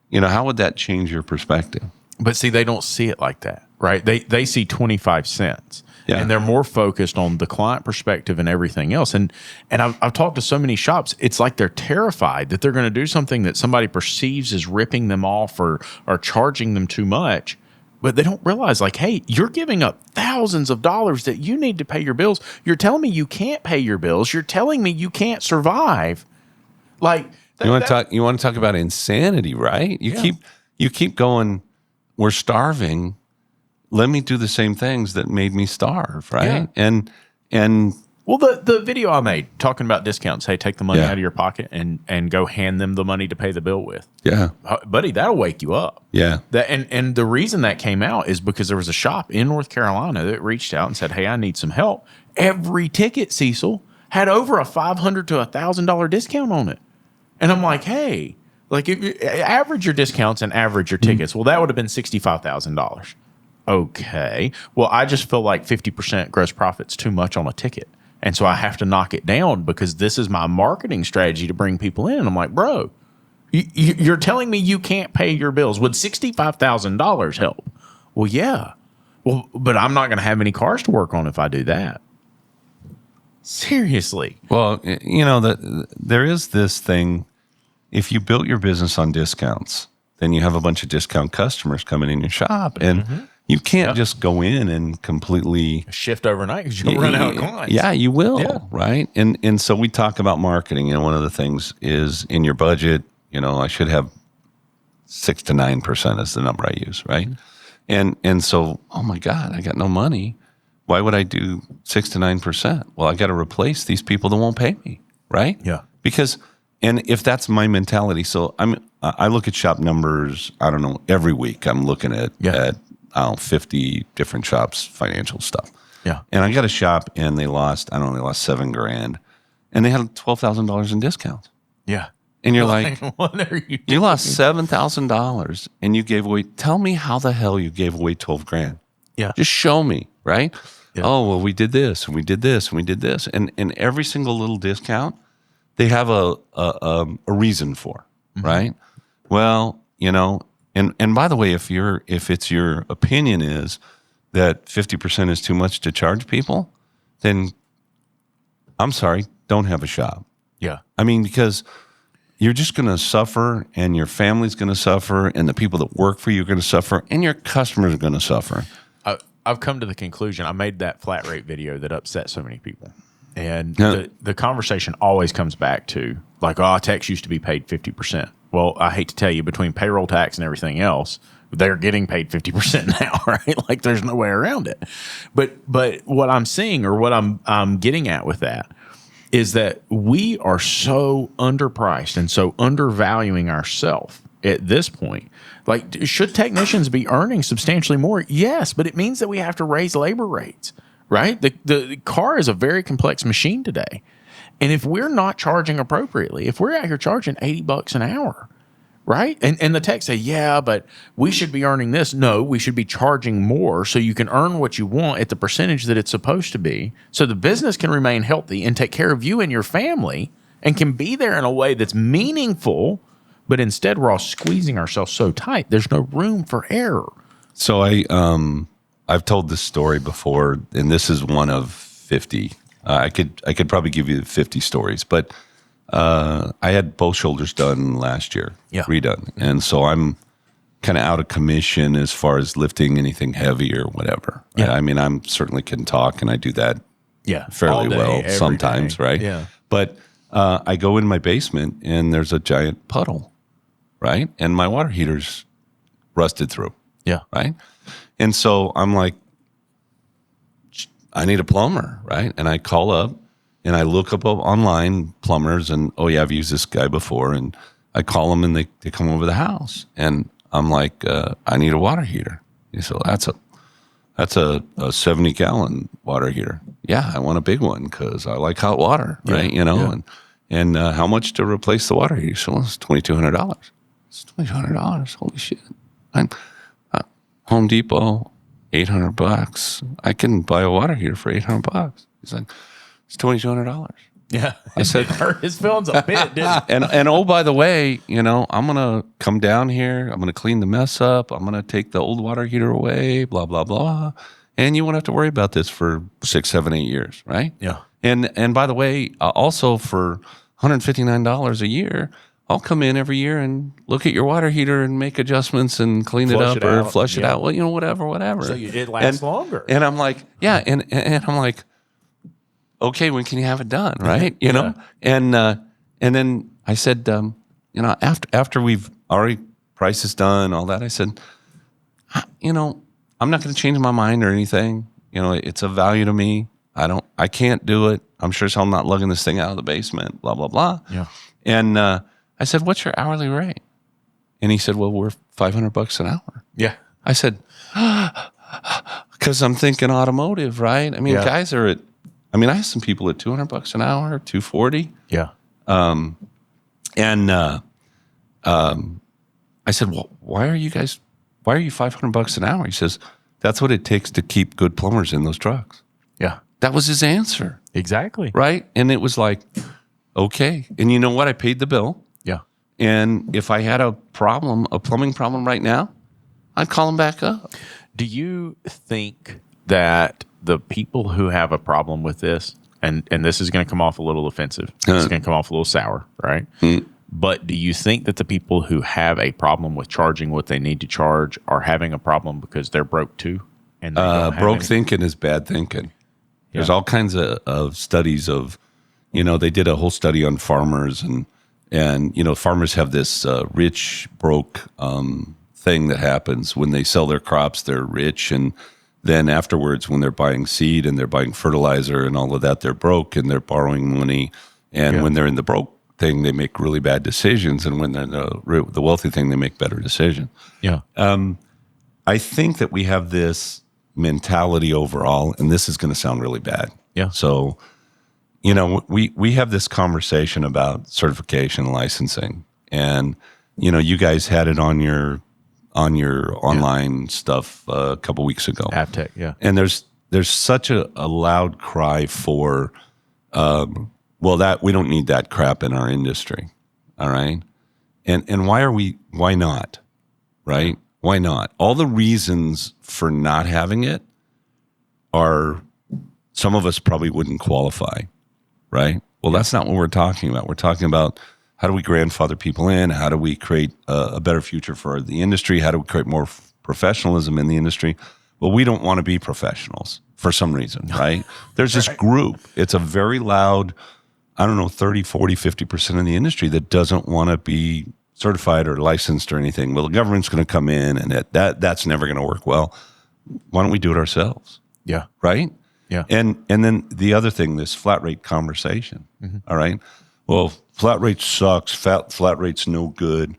C: You know, how would that change your perspective?
A: But see, they don't see it like that, right? They see 25 cents.
C: Yeah.
A: And they're more focused on the client perspective and everything else. And I've talked to so many shops, it's like they're terrified that they're going to do something that somebody perceives as ripping them off or charging them too much. But they don't realize, like, hey, you're giving up thousands of dollars that you need to pay your bills. You're telling me you can't pay your bills. You're telling me you can't survive. Like,
C: You want to talk about insanity, right? You keep going, we're starving. Let me do the same things that made me starve, right?
A: Yeah.
C: And
A: well, the video I made talking about discounts, hey, take the money
C: Yeah.
A: out of your pocket and go hand them the money to pay the bill with.
C: yeah,
A: Buddy, that'll wake you up.
C: yeah,
A: And the reason that came out is because there was a shop in North Carolina that reached out and said, hey, I need some help. Every ticket, Cecil, had over a $500 to $1,000 discount on it. And I'm like, hey, like if you average your discounts and average your tickets, well, that would have been $65,000. Okay. Well, I just feel like 50% gross profit's too much on a ticket. And so I have to knock it down because this is my marketing strategy to bring people in. I'm like, bro, you're telling me you can't pay your bills. Would $65,000 help? Well, yeah. Well, but I'm not going to have any cars to work on if I do that. Seriously.
C: Well, you know, there is this thing. If you built your business on discounts, then you have a bunch of discount customers coming in your shop, and you can't just go in and completely
A: Shift overnight because you'll run out of clients.
C: Yeah, you will,
A: Yeah.
C: right? And so we talk about marketing, and one of the things is in your budget, you know, I should have 6 to 9% is the number I use, right? And so, oh my God, I got no money. Why would I do 6 to 9%? Well, I got to replace these people that won't pay me, right?
A: Yeah.
C: Because, and if that's my mentality, so I look at shop numbers, I don't know, every week I'm looking at I don't know, 50 different shops, financial stuff.
A: Yeah.
C: And I got a shop and they lost $7,000 and they had $12,000 in discounts.
A: Yeah.
C: And you're like,
A: what are you doing?
C: you lost $7,000 and you gave away, tell me how the hell you gave away $12,000.
A: Yeah.
C: Just show me, right?
A: Yeah.
C: Oh, well, we did this and we did this and we did this. And every single little discount, they have a reason for, right? Well, you know, and by the way, if it's your opinion is that 50% is too much to charge people, then I'm sorry, don't have a shop.
A: Yeah.
C: I mean, because you're just going to suffer and your family's going to suffer and the people that work for you are going to suffer and your customers are going to suffer.
A: I've come to the conclusion. I made that flat rate video that upset so many people. And
C: Yeah.
A: the conversation always comes back to like, oh, tax used to be paid 50%. Well, I hate to tell you, between payroll tax and everything else, they're getting paid 50% now, right? Like there's no way around it. But what I'm seeing or what I'm getting at with that is that we are so underpriced and so undervaluing ourselves at this point. Like, should technicians be earning substantially more? Yes, but it means that we have to raise labor rates, right? The car is a very complex machine today. And if we're not charging appropriately, if we're out here charging $80 an hour, right? And the techs say, yeah, but we should be earning this. No, we should be charging more so you can earn what you want at the percentage that it's supposed to be so the business can remain healthy and take care of you and your family and can be there in a way that's meaningful. But instead, we're all squeezing ourselves so tight, there's no room for error.
C: So I've told this story before, and this is one of 50. I could probably give you 50 stories, but I had both shoulders done last year, redone, and so I'm kind of out of commission as far as lifting anything heavy or whatever. Right? I mean, I'm certainly can talk, and I do that fairly well sometimes, right?
A: Yeah.
C: But I go in my basement, and there's a giant puddle, right? And my water heater's rusted through.
A: Yeah.
C: Right. And so I'm like, I need a plumber. Right. And I call up and I look up online plumbers and, oh, yeah, I've used this guy before. And I call them and they come over the house. And I'm like, I need a water heater. He said, that's a 70-gallon water heater. Yeah, I want a big one because I like hot water. Right. You know, and how much to replace the water heater? So it's $2,200. It's $2,200. Holy shit. Home Depot, $800. I can buy a water heater for $800. He's like, it's $2,200.
A: Yeah.
C: I said,
A: hurt his feelings a bit, didn't it?
C: and oh, by the way, you know, I'm gonna come down here. I'm gonna clean the mess up. I'm gonna take the old water heater away. Blah blah blah. And you won't have to worry about this for 6, 7, 8 years, right?
A: Yeah.
C: And by the way, also for $159 a year, I'll come in every year and look at your water heater and make adjustments and clean
A: Flush
C: it
A: it
C: up or
A: out.
C: flush it
A: Yeah.
C: out. Well, you know, whatever.
A: So it lasts longer.
C: And I'm like, yeah. And I'm like, okay, when can you have it done? Right. You know? And then I said, you know, after we've already prices done, all that, I said, you know, I'm not going to change my mind or anything. You know, it's a value to me. I can't do it. I'm sure so I'm not lugging this thing out of the basement, blah, blah, blah.
A: Yeah.
C: And I said, what's your hourly rate? And he said, well, we're $500 an hour.
A: Yeah.
C: I said, because I'm thinking automotive, right? I mean, guys are I have some people at $200 an hour, $240.
A: Yeah.
C: I said, well, why are you $500 an hour? He says, that's what it takes to keep good plumbers in those trucks.
A: Yeah.
C: That was his answer.
A: Exactly.
C: Right. And it was like, okay. And you know what? I paid the bill.
A: Yeah.
C: And if I had a plumbing problem right now, I'd call him back up.
A: Do you think that the people who have a problem with this, and this is going to come off a little offensive, it's going to come off a little sour, right? But do you think that the people who have a problem with charging what they need to charge are having a problem because they're broke too? And they don't have
C: broke thinking is bad thinking. There's all kinds of studies of, you know, they did a whole study on farmers and you know, farmers have this rich broke thing that happens when they sell their crops. They're rich, and then afterwards, when they're buying seed and they're buying fertilizer and all of that, they're broke and they're borrowing money. And when they're in the broke thing, they make really bad decisions, and when they're in the wealthy thing, they make better decisions.
A: Yeah.
C: I think that we have this mentality overall, and this is going to sound really bad.
A: Yeah.
C: So, you know, we have this conversation about certification and licensing, and you know, you guys had it on your online stuff a couple weeks ago.
A: AppTech, yeah.
C: And there's such a loud cry for, well, that we don't need that crap in our industry. All right. And why not? Right? Why not? All the reasons for not having it are, some of us probably wouldn't qualify. Right? Well, that's not what we're talking about. We're talking about, how do we grandfather people in? How do we create a better future for the industry? How do we create more professionalism in the industry? Well, we don't want to be professionals for some reason, right? There's this group. It's a very loud, I don't know, 30, 40, 50% of the industry that doesn't want to be certified or licensed or anything. Well, the government's going to come in, and that's never going to work well. Why don't we do it ourselves?
A: Yeah.
C: Right?
A: Yeah.
C: And then the other thing, this flat rate conversation, all right? Well, flat rate sucks. Flat rate's no good.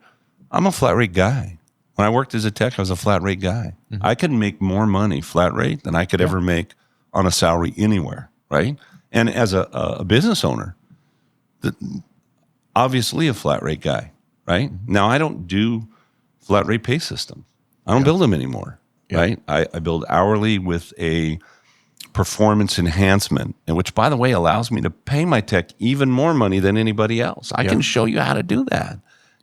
C: I'm a flat rate guy. When I worked as a tech, I was a flat rate guy. I could make more money flat rate than I could ever make on a salary anywhere, right? And as a business owner, obviously a flat rate guy, right? Now, I don't do flat rate pay systems. I don't build them anymore, right? I build hourly with a performance enhancement, and which, by the way, allows me to pay my tech even more money than anybody else. I can show you how to do that.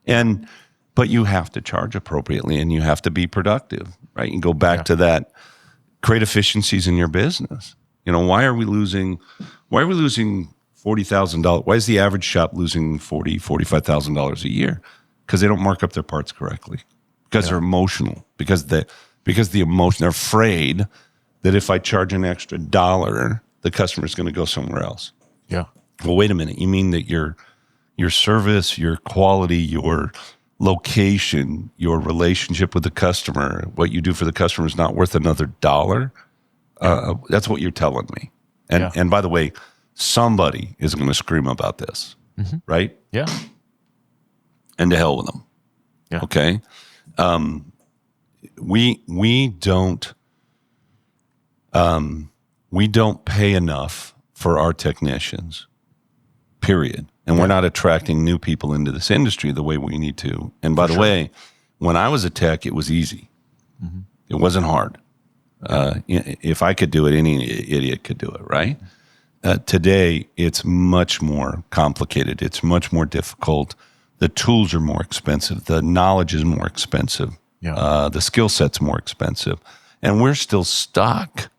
C: And but you have to charge appropriately and you have to be productive, right? You go back to that, create efficiencies in your business. You know, why are we losing $40,000? Why is the average shop losing $45,000 a year? Because they don't mark up their parts correctly. Because they're emotional. Because the emotion, they're afraid that if I charge an extra $1, the customer's going to go somewhere else.
A: Yeah.
C: Well, wait a minute. You mean that your service, your quality, your location, your relationship with the customer, what you do for the customer is not worth another $1? That's what you're telling me. And by the way, somebody is going to scream about this, right?
A: Yeah.
C: And to hell with them.
A: Yeah.
C: Okay. We don't pay enough for our technicians, period. And we're not attracting new people into this industry the way we need to. And by the way, when I was a tech, it was easy. It wasn't hard. If I could do it, any idiot could do it, right? Today, it's much more complicated. It's much more difficult. The tools are more expensive. The knowledge is more expensive.
A: Yeah.
C: The skill set's more expensive. And we're still stuck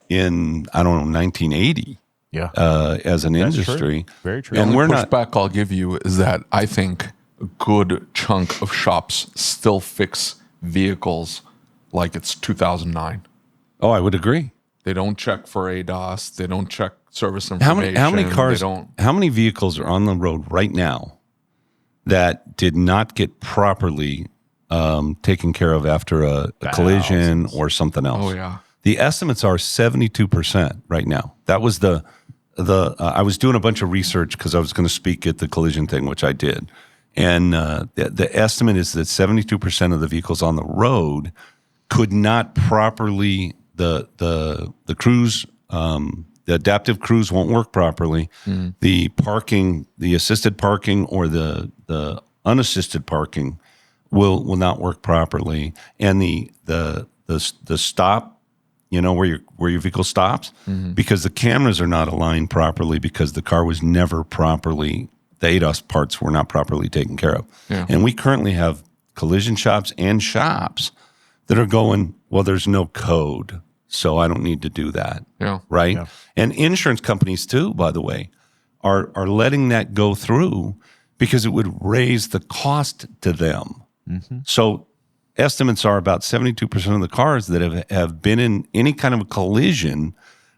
C: in, 1980 as an industry.
A: True. Very true.
B: And
C: And we're
B: the
C: not.
B: pushback I'll give you is that I think a good chunk of shops still fix vehicles like it's 2009.
C: Oh, I would agree.
B: They don't check for ADAS. They don't check service information.
C: How many cars?
B: They don't.
C: How many vehicles are on the road right now that did not get properly taken care of after a collision or something else?
B: Oh yeah.
C: The estimates are 72% right now. That was I was doing a bunch of research because I was going to speak at the collision thing, which I did. And the estimate is that 72% of the vehicles on the road could not properly, the cruise, the adaptive cruise won't work properly. The parking, the assisted parking or the unassisted parking will not work properly. And the stop, you know, where your vehicle stops, because the cameras are not aligned properly because the car was never properly, the ADAS parts were not properly taken care of.
B: Yeah.
C: And we currently have collision shops and shops that are going, well, there's no code, so I don't need to do that.
B: Yeah.
C: Right?
A: Yeah.
C: And insurance companies too, by the way, are letting that go through because it would raise the cost to them. So estimates are about 72% of the cars that have been in any kind of a collision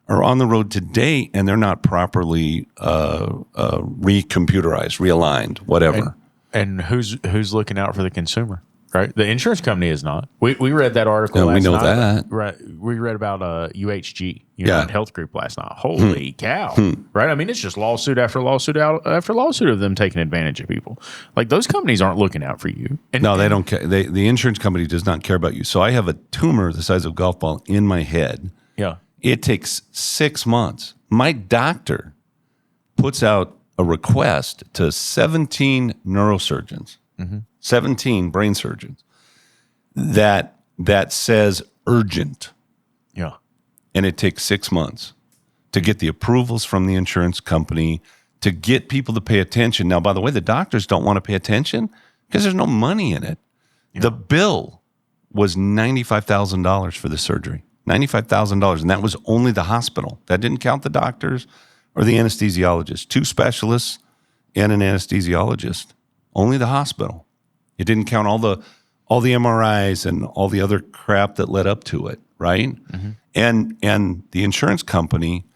C: are on the road today, and they're not properly recomputerized, realigned, whatever.
A: And who's looking out for the consumer? Right, the insurance company is not. We read that article.
C: Yeah,
A: last
C: we know
A: night.
C: that.
A: Right, we read about UHG,
C: Yeah.
A: United Health Group, last night. Holy cow! Right, I mean, it's just lawsuit after lawsuit after lawsuit of them taking advantage of people. Like, those companies aren't looking out for you. And,
C: No, they don't care. The insurance company does not care about you. So I have a tumor the size of a golf ball in my head.
A: Yeah,
C: It takes 6 months. My doctor puts out a request to 17 neurosurgeons, 17 brain surgeons, that says urgent.
A: yeah,
C: And it takes 6 months to get the approvals from the insurance company, to get people to pay attention. Now, by the way, the doctors don't want to pay attention because there's no money in it. The bill was $95,000 for the surgery. $95,000, and that was only the hospital. That didn't count the doctors or the anesthesiologist. 2 specialists and an anesthesiologist. Only the hospital. It didn't count all the MRIs and all the other crap that led up to it, right? And the insurance company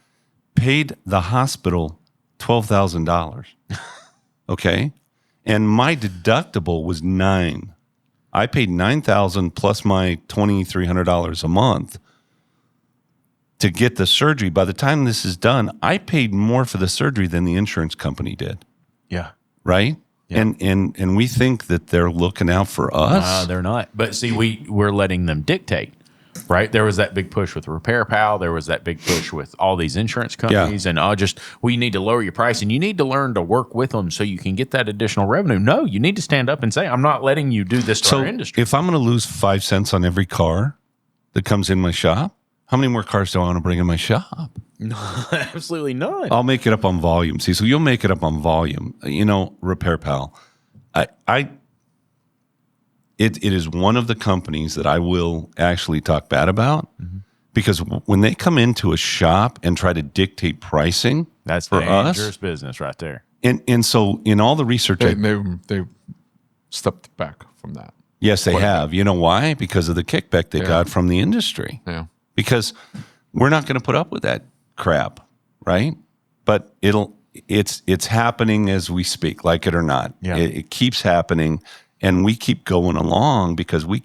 C: paid the hospital $12,000. Okay, and my deductible was $9,000. I paid $9,000 plus my $2,300 a month to get the surgery. By the time this is done, I paid more for the surgery than the insurance company did.
A: yeah.
C: Right?
A: Yeah.
C: And we think that they're looking out for us.
A: They're not. But see, we're letting them dictate. Right, there was that big push with Repair Pal. There was that big push with all these insurance companies, and we need to lower your price, and you need to learn to work with them so you can get that additional revenue. No, you need to stand up and say, "I'm not letting you do this to our industry."
C: If I'm going to lose 5 cents on every car that comes in my shop, how many more cars do I want to bring in my shop?
A: No, absolutely none.
C: I'll make it up on volume. See, so you'll make it up on volume. You know, Repair Pal. it is one of the companies that I will actually talk bad about because when they come into a shop and try to dictate pricing,
A: That's
C: for
A: dangerous
C: us,
A: business right there.
C: and so in all the research,
B: They stepped back from that.
C: yes, they
B: quite a
C: have. You know why? Because of the kickback they got from the industry.
B: Yeah.
C: Because we're not going to put up with that crap, right? But it's happening as we speak, like it or not.
A: Yeah.
C: It keeps happening, and we keep going along because we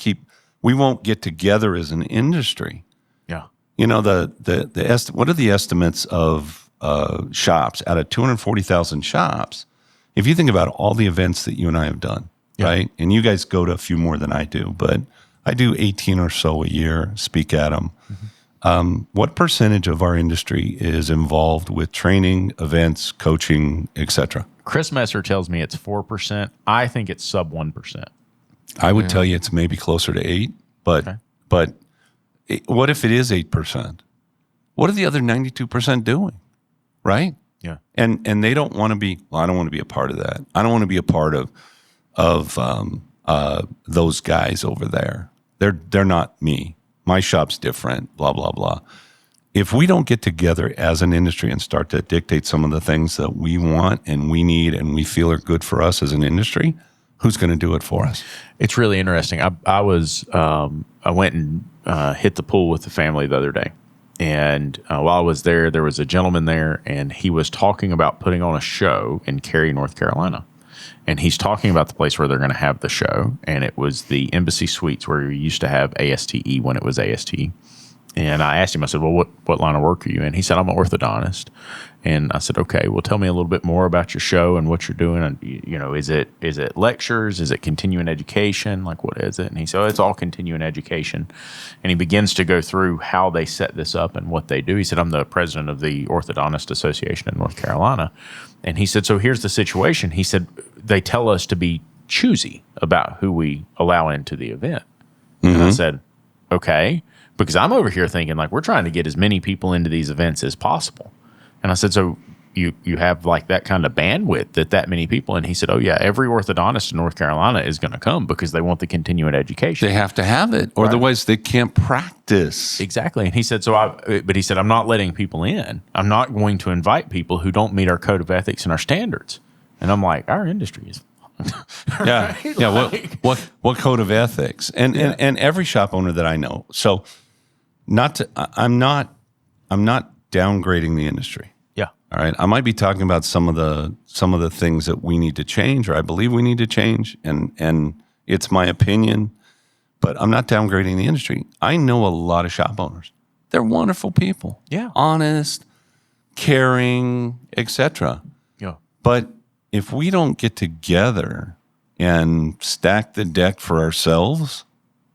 C: won't get together as an industry.
A: Yeah.
C: You know, what are the estimates of shops out of 240,000 shops? If you think about all the events that you and I have done, right? And you guys go to a few more than I do, but I do 18 or so a year, speak at them. What percentage of our industry is involved with training, events, coaching, etc.?
A: Chris Messer tells me it's 4%. I think it's sub 1%.
C: I would tell you it's maybe closer to 8, but what if it is 8%? What are the other 92% doing? Right?
A: Yeah.
C: And they don't want to be. Well, I don't want to be a part of that. I don't want to be a part of those guys over there. They're not me. My shop's different. Blah blah blah. If we don't get together as an industry and start to dictate some of the things that we want and we need and we feel are good for us as an industry, who's going to do it for us?
A: It's really interesting. I went and hit the pool with the family the other day. And while I was there was a gentleman there, and he was talking about putting on a show in Cary, North Carolina. And he's talking about the place where they're going to have the show. And it was the Embassy Suites where we used to have ASTE when it was ASTE. And I asked him, I said, well, what line of work are you in? He said, I'm an orthodontist. And I said, okay, well, tell me a little bit more about your show and what you're doing. And, you know, is it lectures? Is it continuing education? Like, what is it? And he said, oh, it's all continuing education. And he begins to go through how they set this up and what they do. He said, I'm the president of the Orthodontist Association in North Carolina. And he said, so here's the situation. He said, they tell us to be choosy about who we allow into the event. And I said, okay. Because I'm over here thinking, like, we're trying to get as many people into these events as possible. And I said, so you have, like, that kind of bandwidth that many people? And he said, oh, yeah, every orthodontist in North Carolina is going to come because they want the continuing education.
C: They have to have it, or otherwise they can't practice.
A: Exactly. And he said, but he said, I'm not letting people in. I'm not going to invite people who don't meet our code of ethics and our standards. And I'm like, our industry is
C: yeah.
A: right?
C: Yeah.
A: Like,
C: What code of ethics? And every shop owner that I know. So I'm not downgrading the industry.
A: yeah.
C: All right. I might be talking about some of the things that we need to change, or I believe we need to change, and it's my opinion, but I'm not downgrading the industry. I know a lot of shop owners. They're wonderful people.
A: Yeah.
C: Honest, caring, etc.
A: Yeah.
C: But if we don't get together and stack the deck for ourselves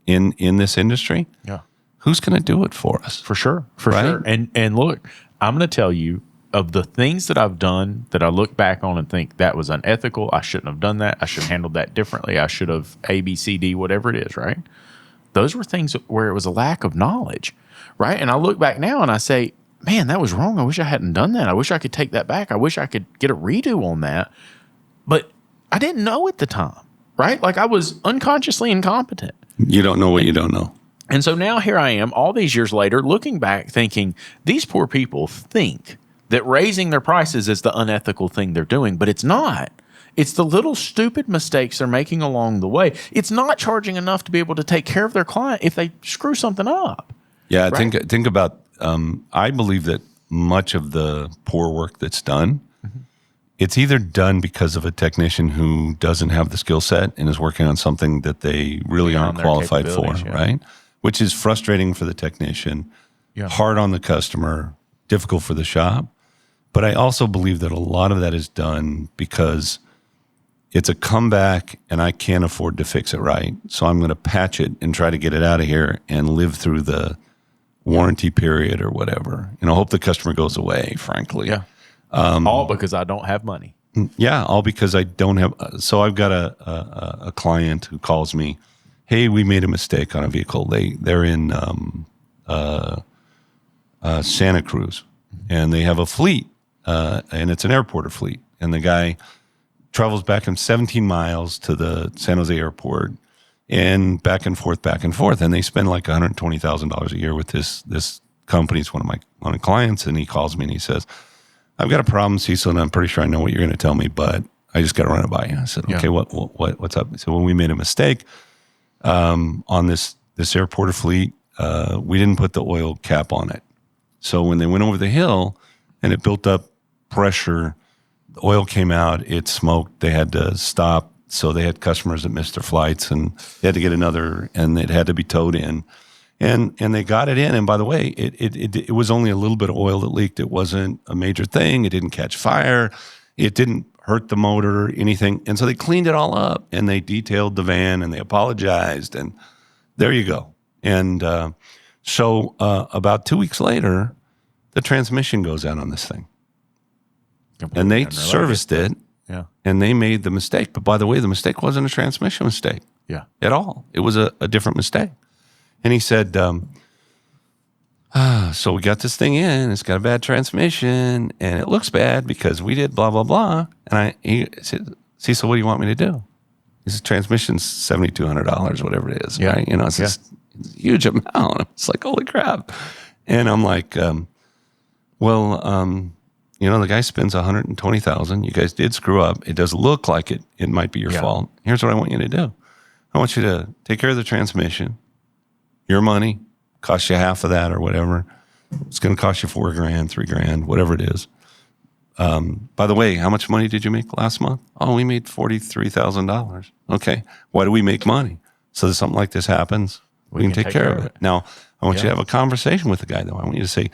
C: in this industry,
A: Yeah.
C: who's going to do it for us?
A: For sure. For
C: Right?
A: sure. And look, I'm going to tell you, of the things that I've done that I look back on and think that was unethical, I shouldn't have done that, I should have handled that differently, I should have A, B, C, D, whatever it is, right? Those were things where it was a lack of knowledge, right? And I look back now and I say, man, that was wrong. I wish I hadn't done that. I wish I could take that back. I wish I could get a redo on that. But I didn't know at the time, right? Like, I was unconsciously incompetent.
C: You don't know what you don't know.
A: And so now here I am, all these years later, looking back, thinking these poor people think that raising their prices is the unethical thing they're doing, but it's not. It's the little stupid mistakes they're making along the way. It's not charging enough to be able to take care of their client if they screw something up.
C: Yeah,
A: Right.
C: think about. I believe that much of the poor work that's done, it's either done because of a technician who doesn't have the skill set and is working on something that they really
A: Beyond
C: aren't
A: their
C: qualified for,
A: capabilities, yeah.
C: right? Which is frustrating for the technician,
A: Yeah.
C: hard on the customer, difficult for the shop. But I also believe that a lot of that is done because it's a comeback and I can't afford to fix it right. So I'm going to patch it and try to get it out of here and live through the warranty period or whatever. Hope the customer goes away, frankly.
A: Yeah. All because I don't have money.
C: Yeah, all because I don't have. So I've got a client who calls me, hey, we made a mistake on a vehicle. They're in Santa Cruz, and they have a fleet, and it's an airport fleet. And the guy travels back in 17 miles to the San Jose airport, and back and forth, and they spend like $120,000 a year with this company. It's one of my clients, and he calls me and he says, "I've got a problem, Cecil, and I'm pretty sure I know what you're going to tell me, but I just got to run it by you." I said, "Okay, what's up?" He said, "Well, we made a mistake on this airport fleet. We didn't put the oil cap on it. So when they went over the hill and it built up pressure, the oil came out, it smoked, they had to stop. So they had customers that missed their flights and they had to get another, and it had to be towed in. And they got it in. And by the way, it was only a little bit of oil that leaked. It wasn't a major thing. It didn't catch fire. It didn't hurt the motor, anything. And so they cleaned it all up and they detailed the van and they apologized. And there you go. And so about 2 weeks later, the transmission goes out on this thing. And they serviced it.
A: Yeah.
C: And they made the mistake. But by the way, the mistake wasn't a transmission mistake.
A: Yeah.
C: At all. It was a different mistake. And he said, so we got this thing in, it's got a bad transmission, and it looks bad because we did blah, blah, blah. And he said, "Cecil, what do you want me to do?" He said, "Transmission's $7,200, whatever it is."
A: Yeah.
C: Right? You know, it's a huge amount. It's like, holy crap. And I'm like, you know, the guy spends $120,000. You guys did screw up. It does look like it might be your fault. Here's what I want you to do. I want you to take care of the transmission. Your money, cost you half of that or whatever. It's going to cost you $4,000, $3,000, whatever it is. By the way, how much money did you make last month? Oh, we made $43,000. Okay. Why do we make money? So that something like this happens, we can take care of it. Now, I want you to have a conversation with the guy, though. I want you to say,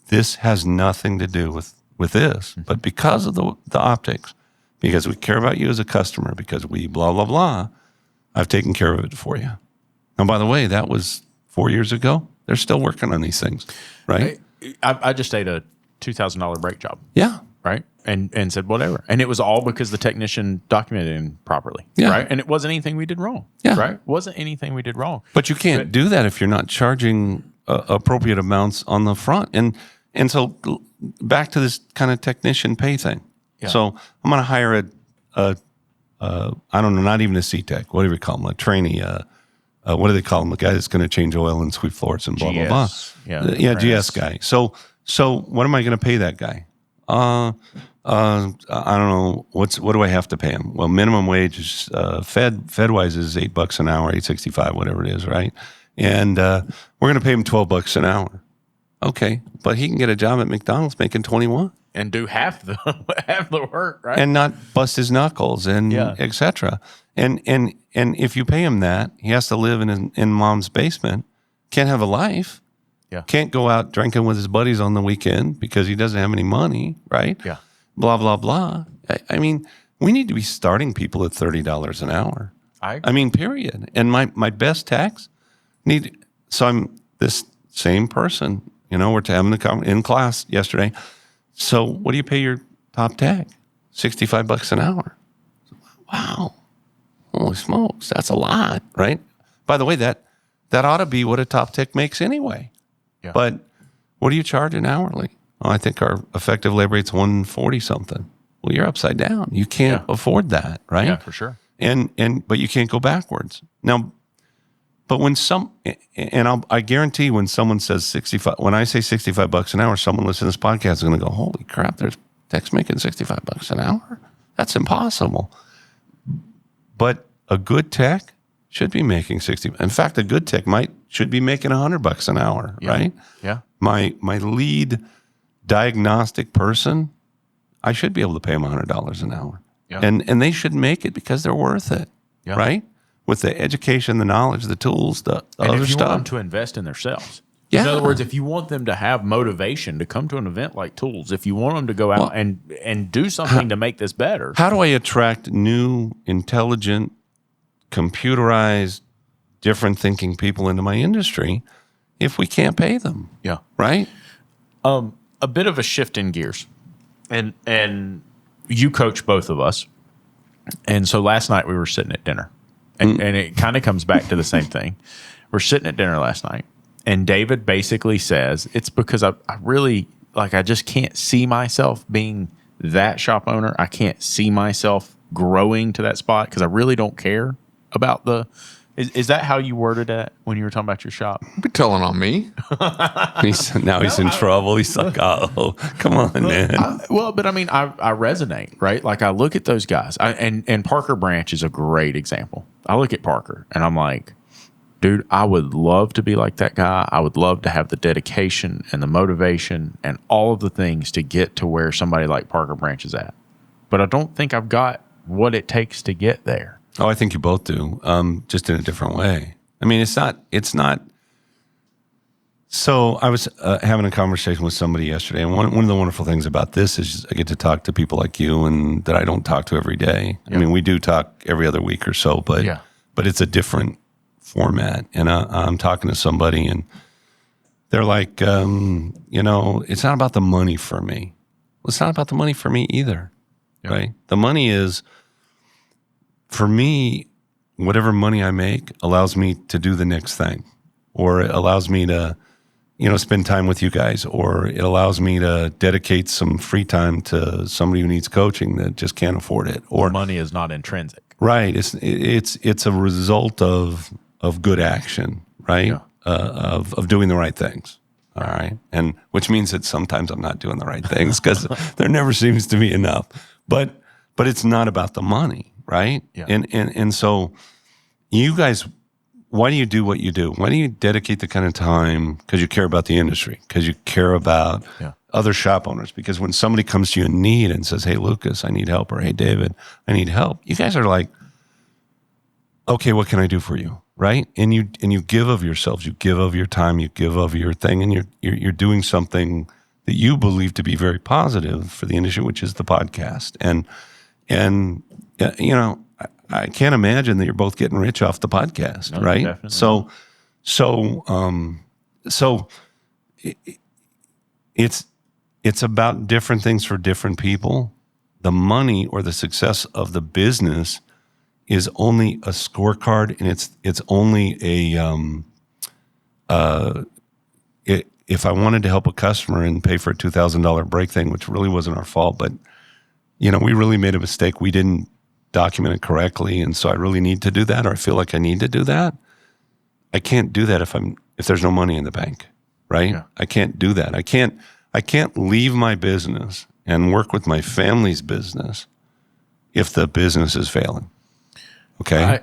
C: this has nothing to do with this, but because of the optics, because we care about you as a customer, because we blah, blah, blah, I've taken care of it for you. And by the way, that was 4 years ago. They're still working on these things, right?
A: I just ate a $2,000 brake job.
C: Yeah.
A: Right. And said whatever. And it was all because the technician documented it properly.
C: Yeah.
A: Right. And it wasn't anything we did wrong.
C: Yeah.
A: Right. Wasn't anything we did wrong.
C: But you can't do that if you're not charging appropriate amounts on the front. And so back to this kind of technician pay thing. Yeah. So I'm going to hire a I don't know, not even a C-Tech. What do we call them? A trainee. What do they call them? The guy that's going to change oil and sweep floors and blah,
A: GS.
C: blah, blah.
A: Yeah,
C: GS guy. So what am I going to pay that guy? I don't know. What do I have to pay him? Well, minimum wage is Fed-wise is $8 an hour, $8.65, whatever it is, right? And we're going to pay him $12 an hour. Okay, but he can get a job at McDonald's making 21
A: and do half the work, right?
C: And not bust his knuckles and et cetera. And if you pay him that, he has to live in mom's basement, can't have a life, can't go out drinking with his buddies on the weekend because he doesn't have any money, right? Yeah. Blah, blah, blah. I mean, we need to be starting people at $30 an hour. I mean, period. And my best techs so I'm this same person, you know, we're having in class yesterday. So what do you pay your top tech? $65 an hour. Wow. Holy smokes, that's a lot, right? By the way, that ought to be what a top tech makes anyway. Yeah. But what do you charge an hourly? Oh, I think our effective labor rate's 140 something. Well, you're upside down. You can't afford that, right?
A: Yeah, for sure.
C: But you can't go backwards. Now, but when I guarantee when someone says 65, when I say $65 an hour, someone listening to this podcast is going to go, holy crap, there's techs making $65 an hour? That's impossible. But a good tech should be making 60. In fact, a good tech should be making $100 an hour, right?
A: Yeah.
C: My lead diagnostic person, I should be able to pay them $100 an hour. Yeah. And they should make it because they're worth it, right? With the education, the knowledge, the tools, the
A: and
C: other
A: if you
C: stuff.
A: want them to invest in themselves.
C: Yeah.
A: In other words, if you want them to have motivation to come to an event like Tools, if you want them to go out and do something to make this better.
C: How do I attract new, intelligent, computerized, different thinking people into my industry if we can't pay them?
A: Yeah.
C: Right?
A: A bit of a shift in gears. And you coach both of us. And so last night we were sitting at dinner. And it kind of comes back to the same thing. We're sitting at dinner last night. And David basically says, it's because I really, I just can't see myself being that shop owner. I can't see myself growing to that spot because I really don't care about the Is that how you worded it when you were talking about your shop?
B: Be telling on me.
C: He's in trouble. He's like, oh, come on, man.
A: But I mean, I resonate, right? Like I look at those guys, and Parker Branch is a great example. I look at Parker and I'm like, dude, I would love to be like that guy. I would love to have the dedication and the motivation and all of the things to get to where somebody like Parker Branch is at. But I don't think I've got what it takes to get there.
C: Oh, I think you both do, just in a different way. I mean, it's not. So I was having a conversation with somebody yesterday, and one of the wonderful things about this is I get to talk to people like you and that I don't talk to every day. Yeah. I mean, we do talk every other week or so, but it's a different format. And I'm talking to somebody, and they're like, it's not about the money for me. Well, it's not about the money for me either, right? The money is, for me, whatever money I make allows me to do the next thing, or it allows me to, spend time with you guys, or it allows me to dedicate some free time to somebody who needs coaching that just can't afford it. Or
A: money is not intrinsic,
C: right? It's a result of good action, right? Yeah. Of doing the right things. All right, and which means that sometimes I'm not doing the right things because there never seems to be enough. But it's not about the money. Right? Yeah. And so you guys, why do you do what you do? Why do you dedicate the kind of time? Because you care about the industry, because you care about other shop owners. Because when somebody comes to you in need and says, hey, Lucas, I need help, or hey, David, I need help, you guys are like, okay, what can I do for you? Right? And you give of yourselves, you give of your time, you give of your thing, and you're doing something that you believe to be very positive for the industry, which is the podcast. And I can't imagine that you're both getting rich off the podcast, right? Definitely. So it's about different things for different people. The money or the success of the business is only a scorecard, and it's only if I wanted to help a customer and pay for a $2,000 break thing, which really wasn't our fault, but we really made a mistake. We didn't document it correctly, and so I really need to do that, or I feel like I need to do that. I can't do that if there's no money in the bank, right? Yeah. I can't do that. I can't leave my business and work with my family's business if the business is failing. Okay.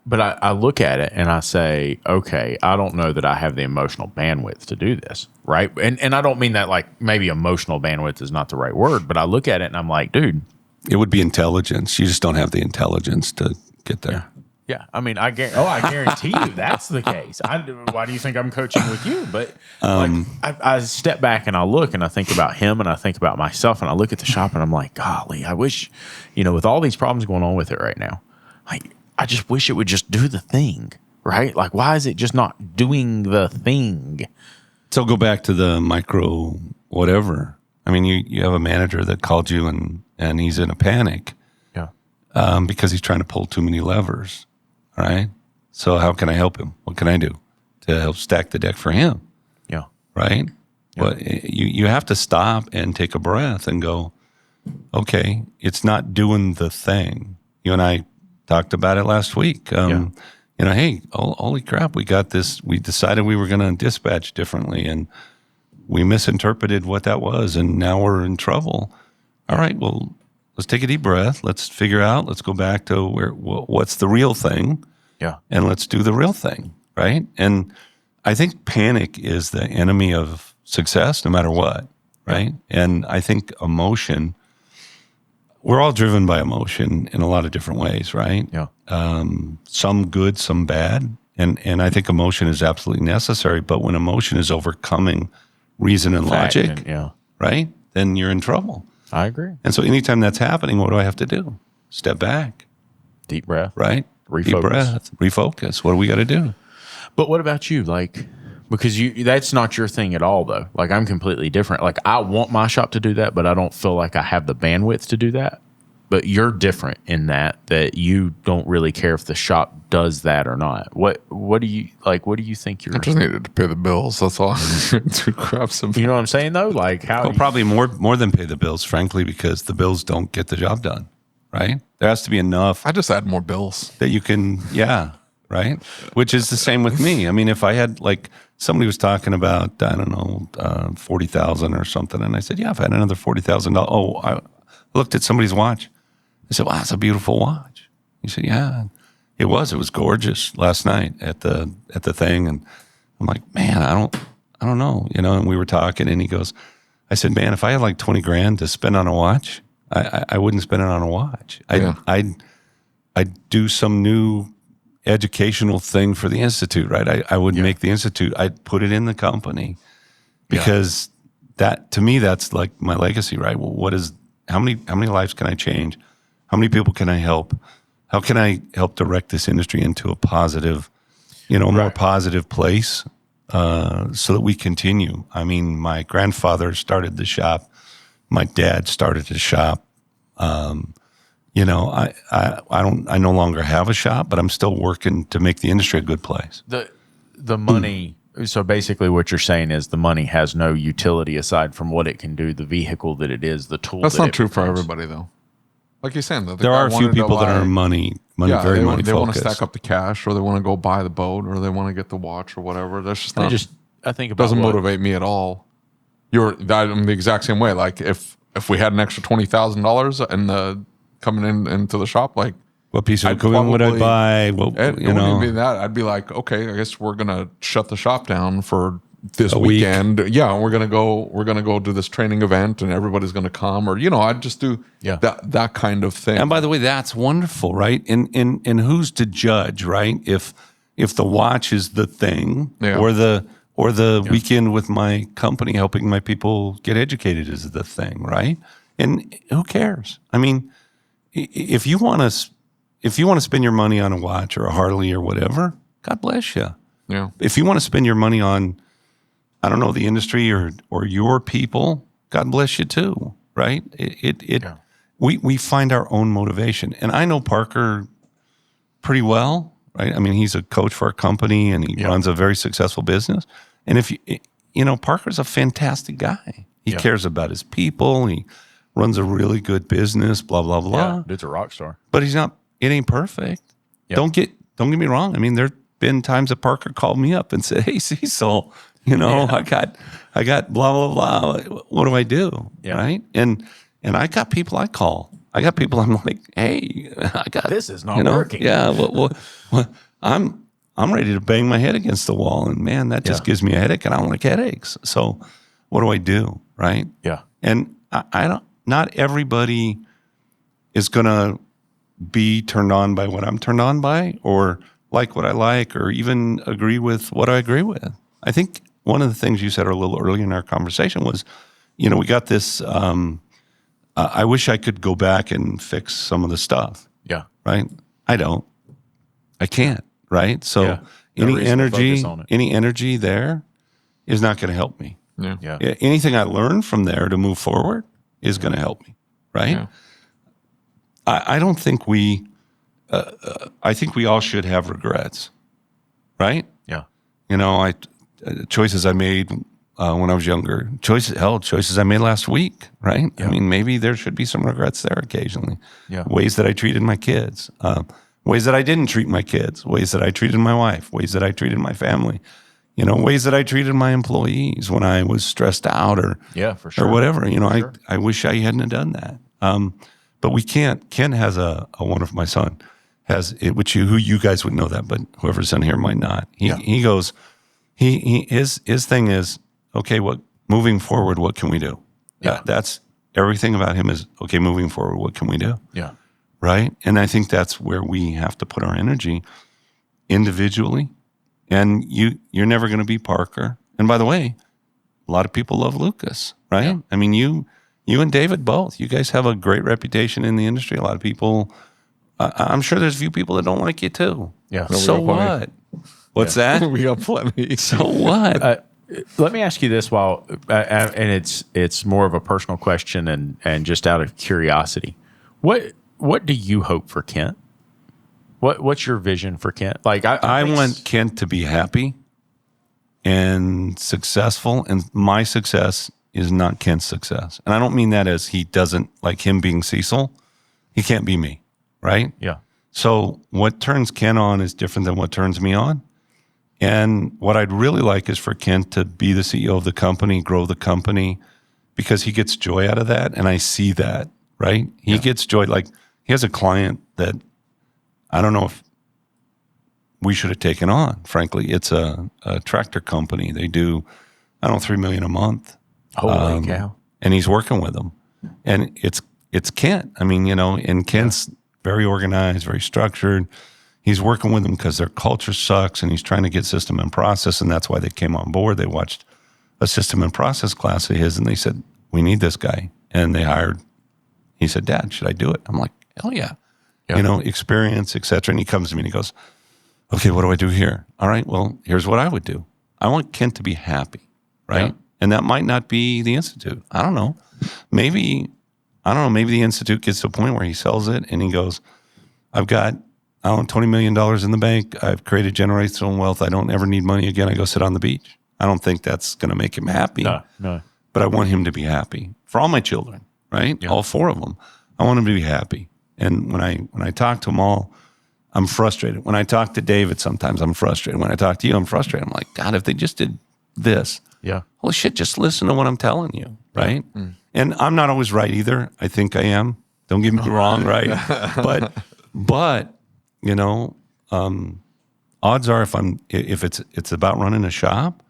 A: But I look at it and I say, okay, I don't know that I have the emotional bandwidth to do this, right? And I don't mean that like maybe emotional bandwidth is not the right word, but I look at it and I'm like, dude.
C: It would be intelligence. You just don't have the intelligence to get there.
A: Yeah. I mean, I guarantee you that's the case. Why do you think I'm coaching with you? But I step back and I look and I think about him and I think about myself and I look at the shop and I'm like, golly, I wish, with all these problems going on with it right now, I just wish it would just do the thing, right? Like, why is it just not doing the thing?
C: So go back to the micro whatever. I mean, you have a manager that called you and he's in a panic because he's trying to pull too many levers, all right? So how can I help him? What can I do to help stack the deck for him?
A: Yeah.
C: Right? Yeah. Well, you have to stop and take a breath and go, okay, it's not doing the thing. You and I talked about it last week. Hey, holy crap, we got this. We decided we were going to dispatch differently, and we misinterpreted what that was, and now we're in trouble. All right, well, let's take a deep breath. Let's figure out. Let's go back to what's the real thing, and let's do the real thing, right? And I think panic is the enemy of success, no matter what, right? And I think emotion. We're all driven by emotion in a lot of different ways, right?
A: Yeah.
C: Some good, some bad. And I think emotion is absolutely necessary. But when emotion is overcoming reason and logic, right, then you're in trouble.
A: I agree.
C: And so anytime that's happening, what do I have to do? Step back.
A: Deep breath.
C: Right?
A: Refocus.
C: Deep breath. Refocus. What do we got to do?
A: But what about you? Like, because that's not your thing at all, though. Like, I'm completely different. Like, I want my shop to do that, but I don't feel like I have the bandwidth to do that. But you're different in that you don't really care if the shop does that or not. What do you like? What do you think you're?
B: I just needed to pay the bills. That's all. To grab some.
A: You know what I'm saying, though? Like, how?
C: Well, probably more than pay the bills, frankly, because the bills don't get the job done. Right? There has to be enough.
B: I just add more bills
C: that you can. Yeah. right? Which is the same with me. I mean, if I had like somebody was talking about, I don't know, 40,000 or something, and I said, yeah, if I had another $40,000, I looked at somebody's watch. I said, wow, that's a beautiful watch. He said, yeah, it was. It was gorgeous last night at the thing, and I'm like, man, I don't know, you know. And we were talking, and he goes, I said, man, if I had like 20 grand to spend on a watch, I wouldn't spend it on a watch. I'd do some new educational thing for the Institute, right? I would make the Institute, I'd put it in the company, because that, to me, that's like my legacy, right? Well, how many lives can I change? How many people can I help? How can I help direct this industry into a positive, more positive place, so that we continue? I mean, my grandfather started the shop. My dad started the shop. I no longer have a shop, but I'm still working to make the industry a good place.
A: The money. So basically, what you're saying is the money has no utility aside from what it can do, the vehicle that it is, the tool.
B: That's
A: that
B: not true for
A: becomes.
B: everybody, though. Like you're saying,
C: there are a few people that are money
B: They
C: focused.
B: want to stack up the cash, or they want to go buy the boat, or they want to get the watch, or whatever. That's just not.
A: I think about
B: doesn't motivate me at all. I'm the exact same way. Like if we had an extra $20,000 and coming into the shop, like
C: what piece of equipment would I buy? What,
B: it wouldn't even be that. I'd be like, okay, I guess we're gonna shut the shop down for this weekend. Yeah, and we're gonna go do this training event, and everybody's gonna come, or I'd just do that kind of thing.
C: And by the way, that's wonderful, right? And who's to judge, right? If the watch is the thing, or the weekend with my company helping my people get educated is the thing, right? And who cares? I mean, if you want to spend your money on a watch or a Harley or whatever, God bless you.
B: Yeah.
C: If you want to spend your money on, I don't know, the industry or your people, God bless you too, right? We find our own motivation. And I know Parker pretty well, right? I mean, he's a coach for our company, and he runs a very successful business. And if Parker's a fantastic guy. He cares about his people. He runs a really good business, blah, blah, blah.
A: Yeah, dude's a rock star.
C: But it ain't perfect. Yep. Don't get me wrong. I mean, there's been times that Parker called me up and said, hey, Cecil, I got blah, blah, blah. What do I do? Yeah. Right? And I got people I call. I got people I'm like, hey,
A: this is not working.
C: Yeah. Well, I'm ready to bang my head against the wall, and man, that just gives me a headache, and I don't like headaches. So what do I do? Right?
A: Yeah.
C: And I don't, not everybody is going to be turned on by what I'm turned on by, or like what I like, or even agree with what I agree with. I think one of the things you said a little early in our conversation was, we got this, I wish I could go back and fix some of the stuff.
A: Yeah.
C: Right? I don't. I can't. Right? So any energy there is not going to help me.
B: Yeah.
C: Anything I learn from there to move forward is going to help me. Right?
B: Yeah.
C: I don't think I think we all should have regrets. Right?
A: Yeah.
C: Choices I made when I was younger, choices I made last week, right? Yeah. I mean, maybe there should be some regrets there occasionally.
A: Yeah.
C: Ways that I treated my kids, ways that I didn't treat my kids, ways that I treated my wife, ways that I treated my family, ways that I treated my employees when I was stressed out or
A: for sure.
C: or whatever. I wish I hadn't have done that. But we can't. Ken has a wonderful, my son has it, who you guys would know that, but whoever's in here might not. He goes, his thing is, okay, moving forward, what can we do? Yeah. That's everything about him is, okay, moving forward, what can we do?
A: Yeah.
C: Right? And I think that's where we have to put our energy individually. And you're never going to be Parker. And by the way, a lot of people love Lucas, right? Yeah. I mean, you and David both. You guys have a great reputation in the industry. A lot of people, I'm sure there's a few people that don't like you too.
A: Yeah.
C: So what? What's that?
B: We got plenty.
C: So what?
A: Let me ask you this, and it's more of a personal question and just out of curiosity. What do you hope for Kent? What's your vision for Kent? Like
C: I want Kent to be happy and successful, and my success is not Kent's success. And I don't mean that as he doesn't like him being Cecil. He can't be me, right?
A: Yeah.
C: So what turns Ken on is different than what turns me on. And what I'd really like is for Ken to be the CEO of the company, grow the company, because he gets joy out of that. And I see that, right? He gets joy. Like, he has a client that I don't know if we should have taken on, frankly. It's a tractor company. They do, I don't know, $3 million a month.
A: Holy cow.
C: And he's working with them. And it's Kent. I mean, and Kent's very organized, very structured. He's working with them because their culture sucks, and he's trying to get system and process, and that's why they came on board. They watched a system and process class of his, and they said, we need this guy. And they hired, he said, Dad, should I do it? I'm like, hell yeah. Experience, et cetera. And he comes to me and he goes, okay, what do I do here? All right, well, here's what I would do. I want Kent to be happy, right? Yeah. And that might not be the Institute. I don't know. Maybe the Institute gets to a point where he sells it and he goes, I've got, $20 million in the bank. I've created generational wealth. I don't ever need money again. I go sit on the beach. I don't think that's going to make him happy.
A: No.
C: But I want him to be happy for all my children, right? Yeah. All 4 of them. I want him to be happy. And when I talk to them all, I'm frustrated. When I talk to David, sometimes I'm frustrated. When I talk to you, I'm frustrated. I'm like, God, if they just did this, holy shit, just listen to what I'm telling you, right? Mm. And I'm not always right either. I think I am. Don't get me wrong, right? But odds are if it's about running a shop,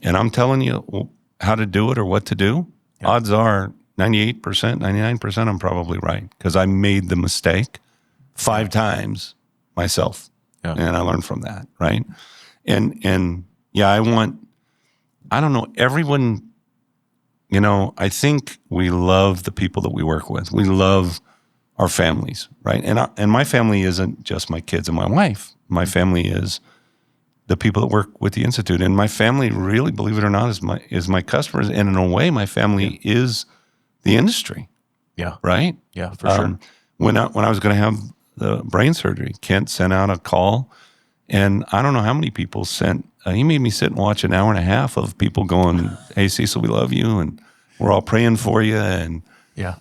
C: and I'm telling you how to do it or what to do, odds are 98%, 99% I'm probably right, because I made the mistake 5 times myself, and I learned from that, right? And I don't know, everyone, I think we love the people that we work with. We love our families, right? And my family isn't just my kids and my wife. My family is the people that work with the Institute, and my family, really, believe it or not, is my customers. And in a way, my family is the industry. Yeah. Right.
A: Yeah, for sure.
C: When I was going to have the brain surgery, Kent sent out a call, and I don't know how many people sent. He made me sit and watch an hour and a half of people going, "Hey, Cecil, we love you, and we're all praying for you, and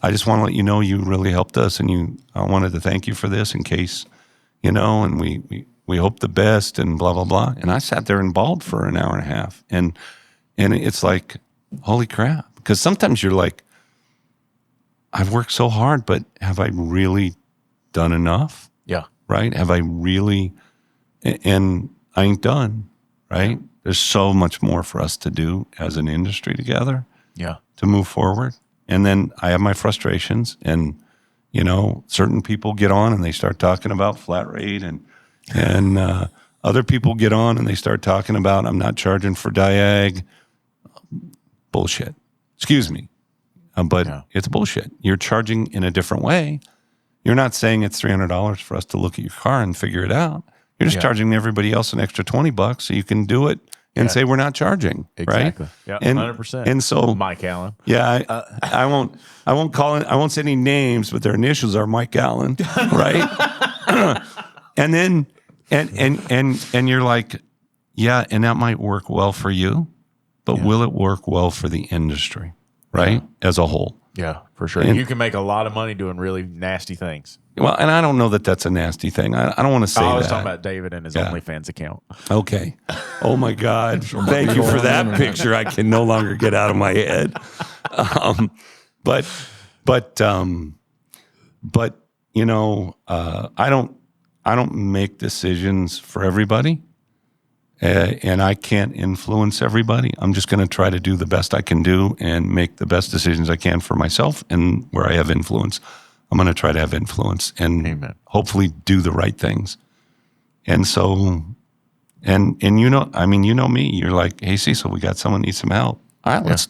C: I just want to let you know you really helped us, and I wanted to thank you for this in case, and we hope the best, and blah blah blah." And I sat there and bawled for an hour and a half, and it's like, holy crap, because sometimes you're like, I've worked so hard, but have I really done enough?
A: Yeah.
C: Right? Have I really? And I ain't done, right? There's so much more for us to do as an industry together.
A: Yeah.
C: To move forward. And then I have my frustrations, and, certain people get on and they start talking about flat rate, and other people get on and they start talking about, I'm not charging for Diag. Bullshit. Excuse me. But it's bullshit. You're charging in a different way. You're not saying it's $300 for us to look at your car and figure it out. You're just charging everybody else an extra $20 so you can do it and say we're not charging.
A: Exactly.
C: Right?
A: Yeah.
C: And,
A: 100%.
C: And so
A: Mike Allen.
C: Yeah, I won't call it. I won't say any names, but their initials are Mike Allen, right? And then and you're like, yeah, and that might work well for you, but will it work well for the industry, right? As a whole.
A: Yeah, for sure. And you can make a lot of money doing really nasty things.
C: Well, and I don't know that that's a nasty thing. I don't want to say that.
A: I was talking about David and his OnlyFans account.
C: Okay. Oh, my God. Thank you for that picture. I can no longer get out of my head. But I don't make decisions for everybody. And I can't influence everybody. I'm just going to try to do the best I can do and make the best decisions I can for myself. And where I have influence, I'm going to try to have influence and hopefully do the right things. And so, and me, you're like, hey, Cecil, we got someone needs some help. All right, let's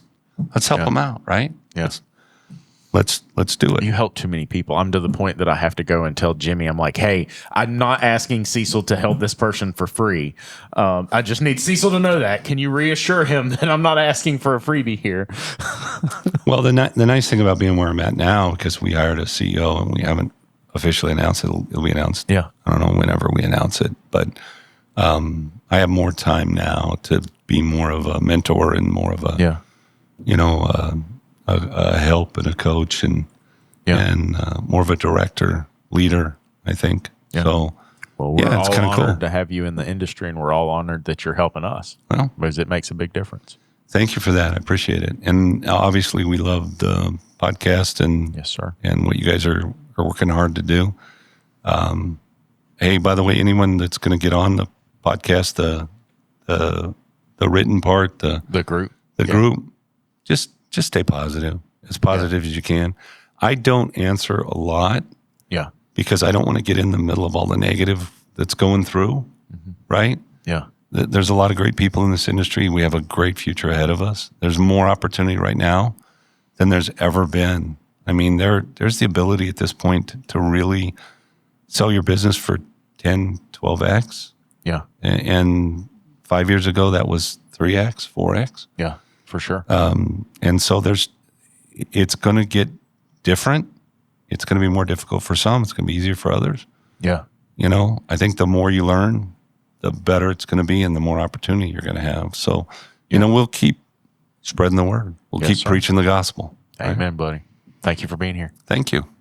C: help them out, right?
A: Yes.
C: Let's do it.
A: You help too many people. I'm to the point that I have to go and tell Jimmy, I'm like, hey, I'm not asking Cecil to help this person for free. I just need Cecil to know that. Can you reassure him that I'm not asking for a freebie here?
C: Well, the nice thing about being where I'm at now, because we hired a CEO and we haven't officially announced it. It'll be announced. Yeah. I don't know whenever we announce it, but I have more time now to be more of a mentor and more of a, a help and a coach and more of a director, leader, I think.
A: Yeah.
C: So,
A: Well, we're
C: it's
A: all
C: kind of
A: honored
C: cool
A: to have you in the industry, and we're all honored that you're helping us.
C: Well,
A: because it makes a big difference.
C: Thank you for that. I appreciate it. And obviously, we love the podcast and
A: Yes, sir.
C: And what you guys are working hard to do. Hey, by the way, anyone that's going to get on the podcast, the written part, the
A: group,
C: group, just stay positive, as positive as you can. I don't answer a lot, because I don't want to get in the middle of all the negative that's going through, right?
A: Yeah.
C: There's a lot of great people in this industry. We have a great future ahead of us. There's more opportunity right now than there's ever been. I mean, there's the ability at this point to really sell your business for 10, 12x.
A: Yeah.
C: And 5 years ago, that was 3x, 4x.
A: Yeah, for sure.
C: And so it's going to get different. It's going to be more difficult for some. It's going to be easier for others.
A: Yeah.
C: I think the more you learn, the better it's going to be and the more opportunity you're going to have. So, we'll keep spreading the word. We'll keep preaching the gospel.
A: Amen, buddy. Thank you for being here.
C: Thank you.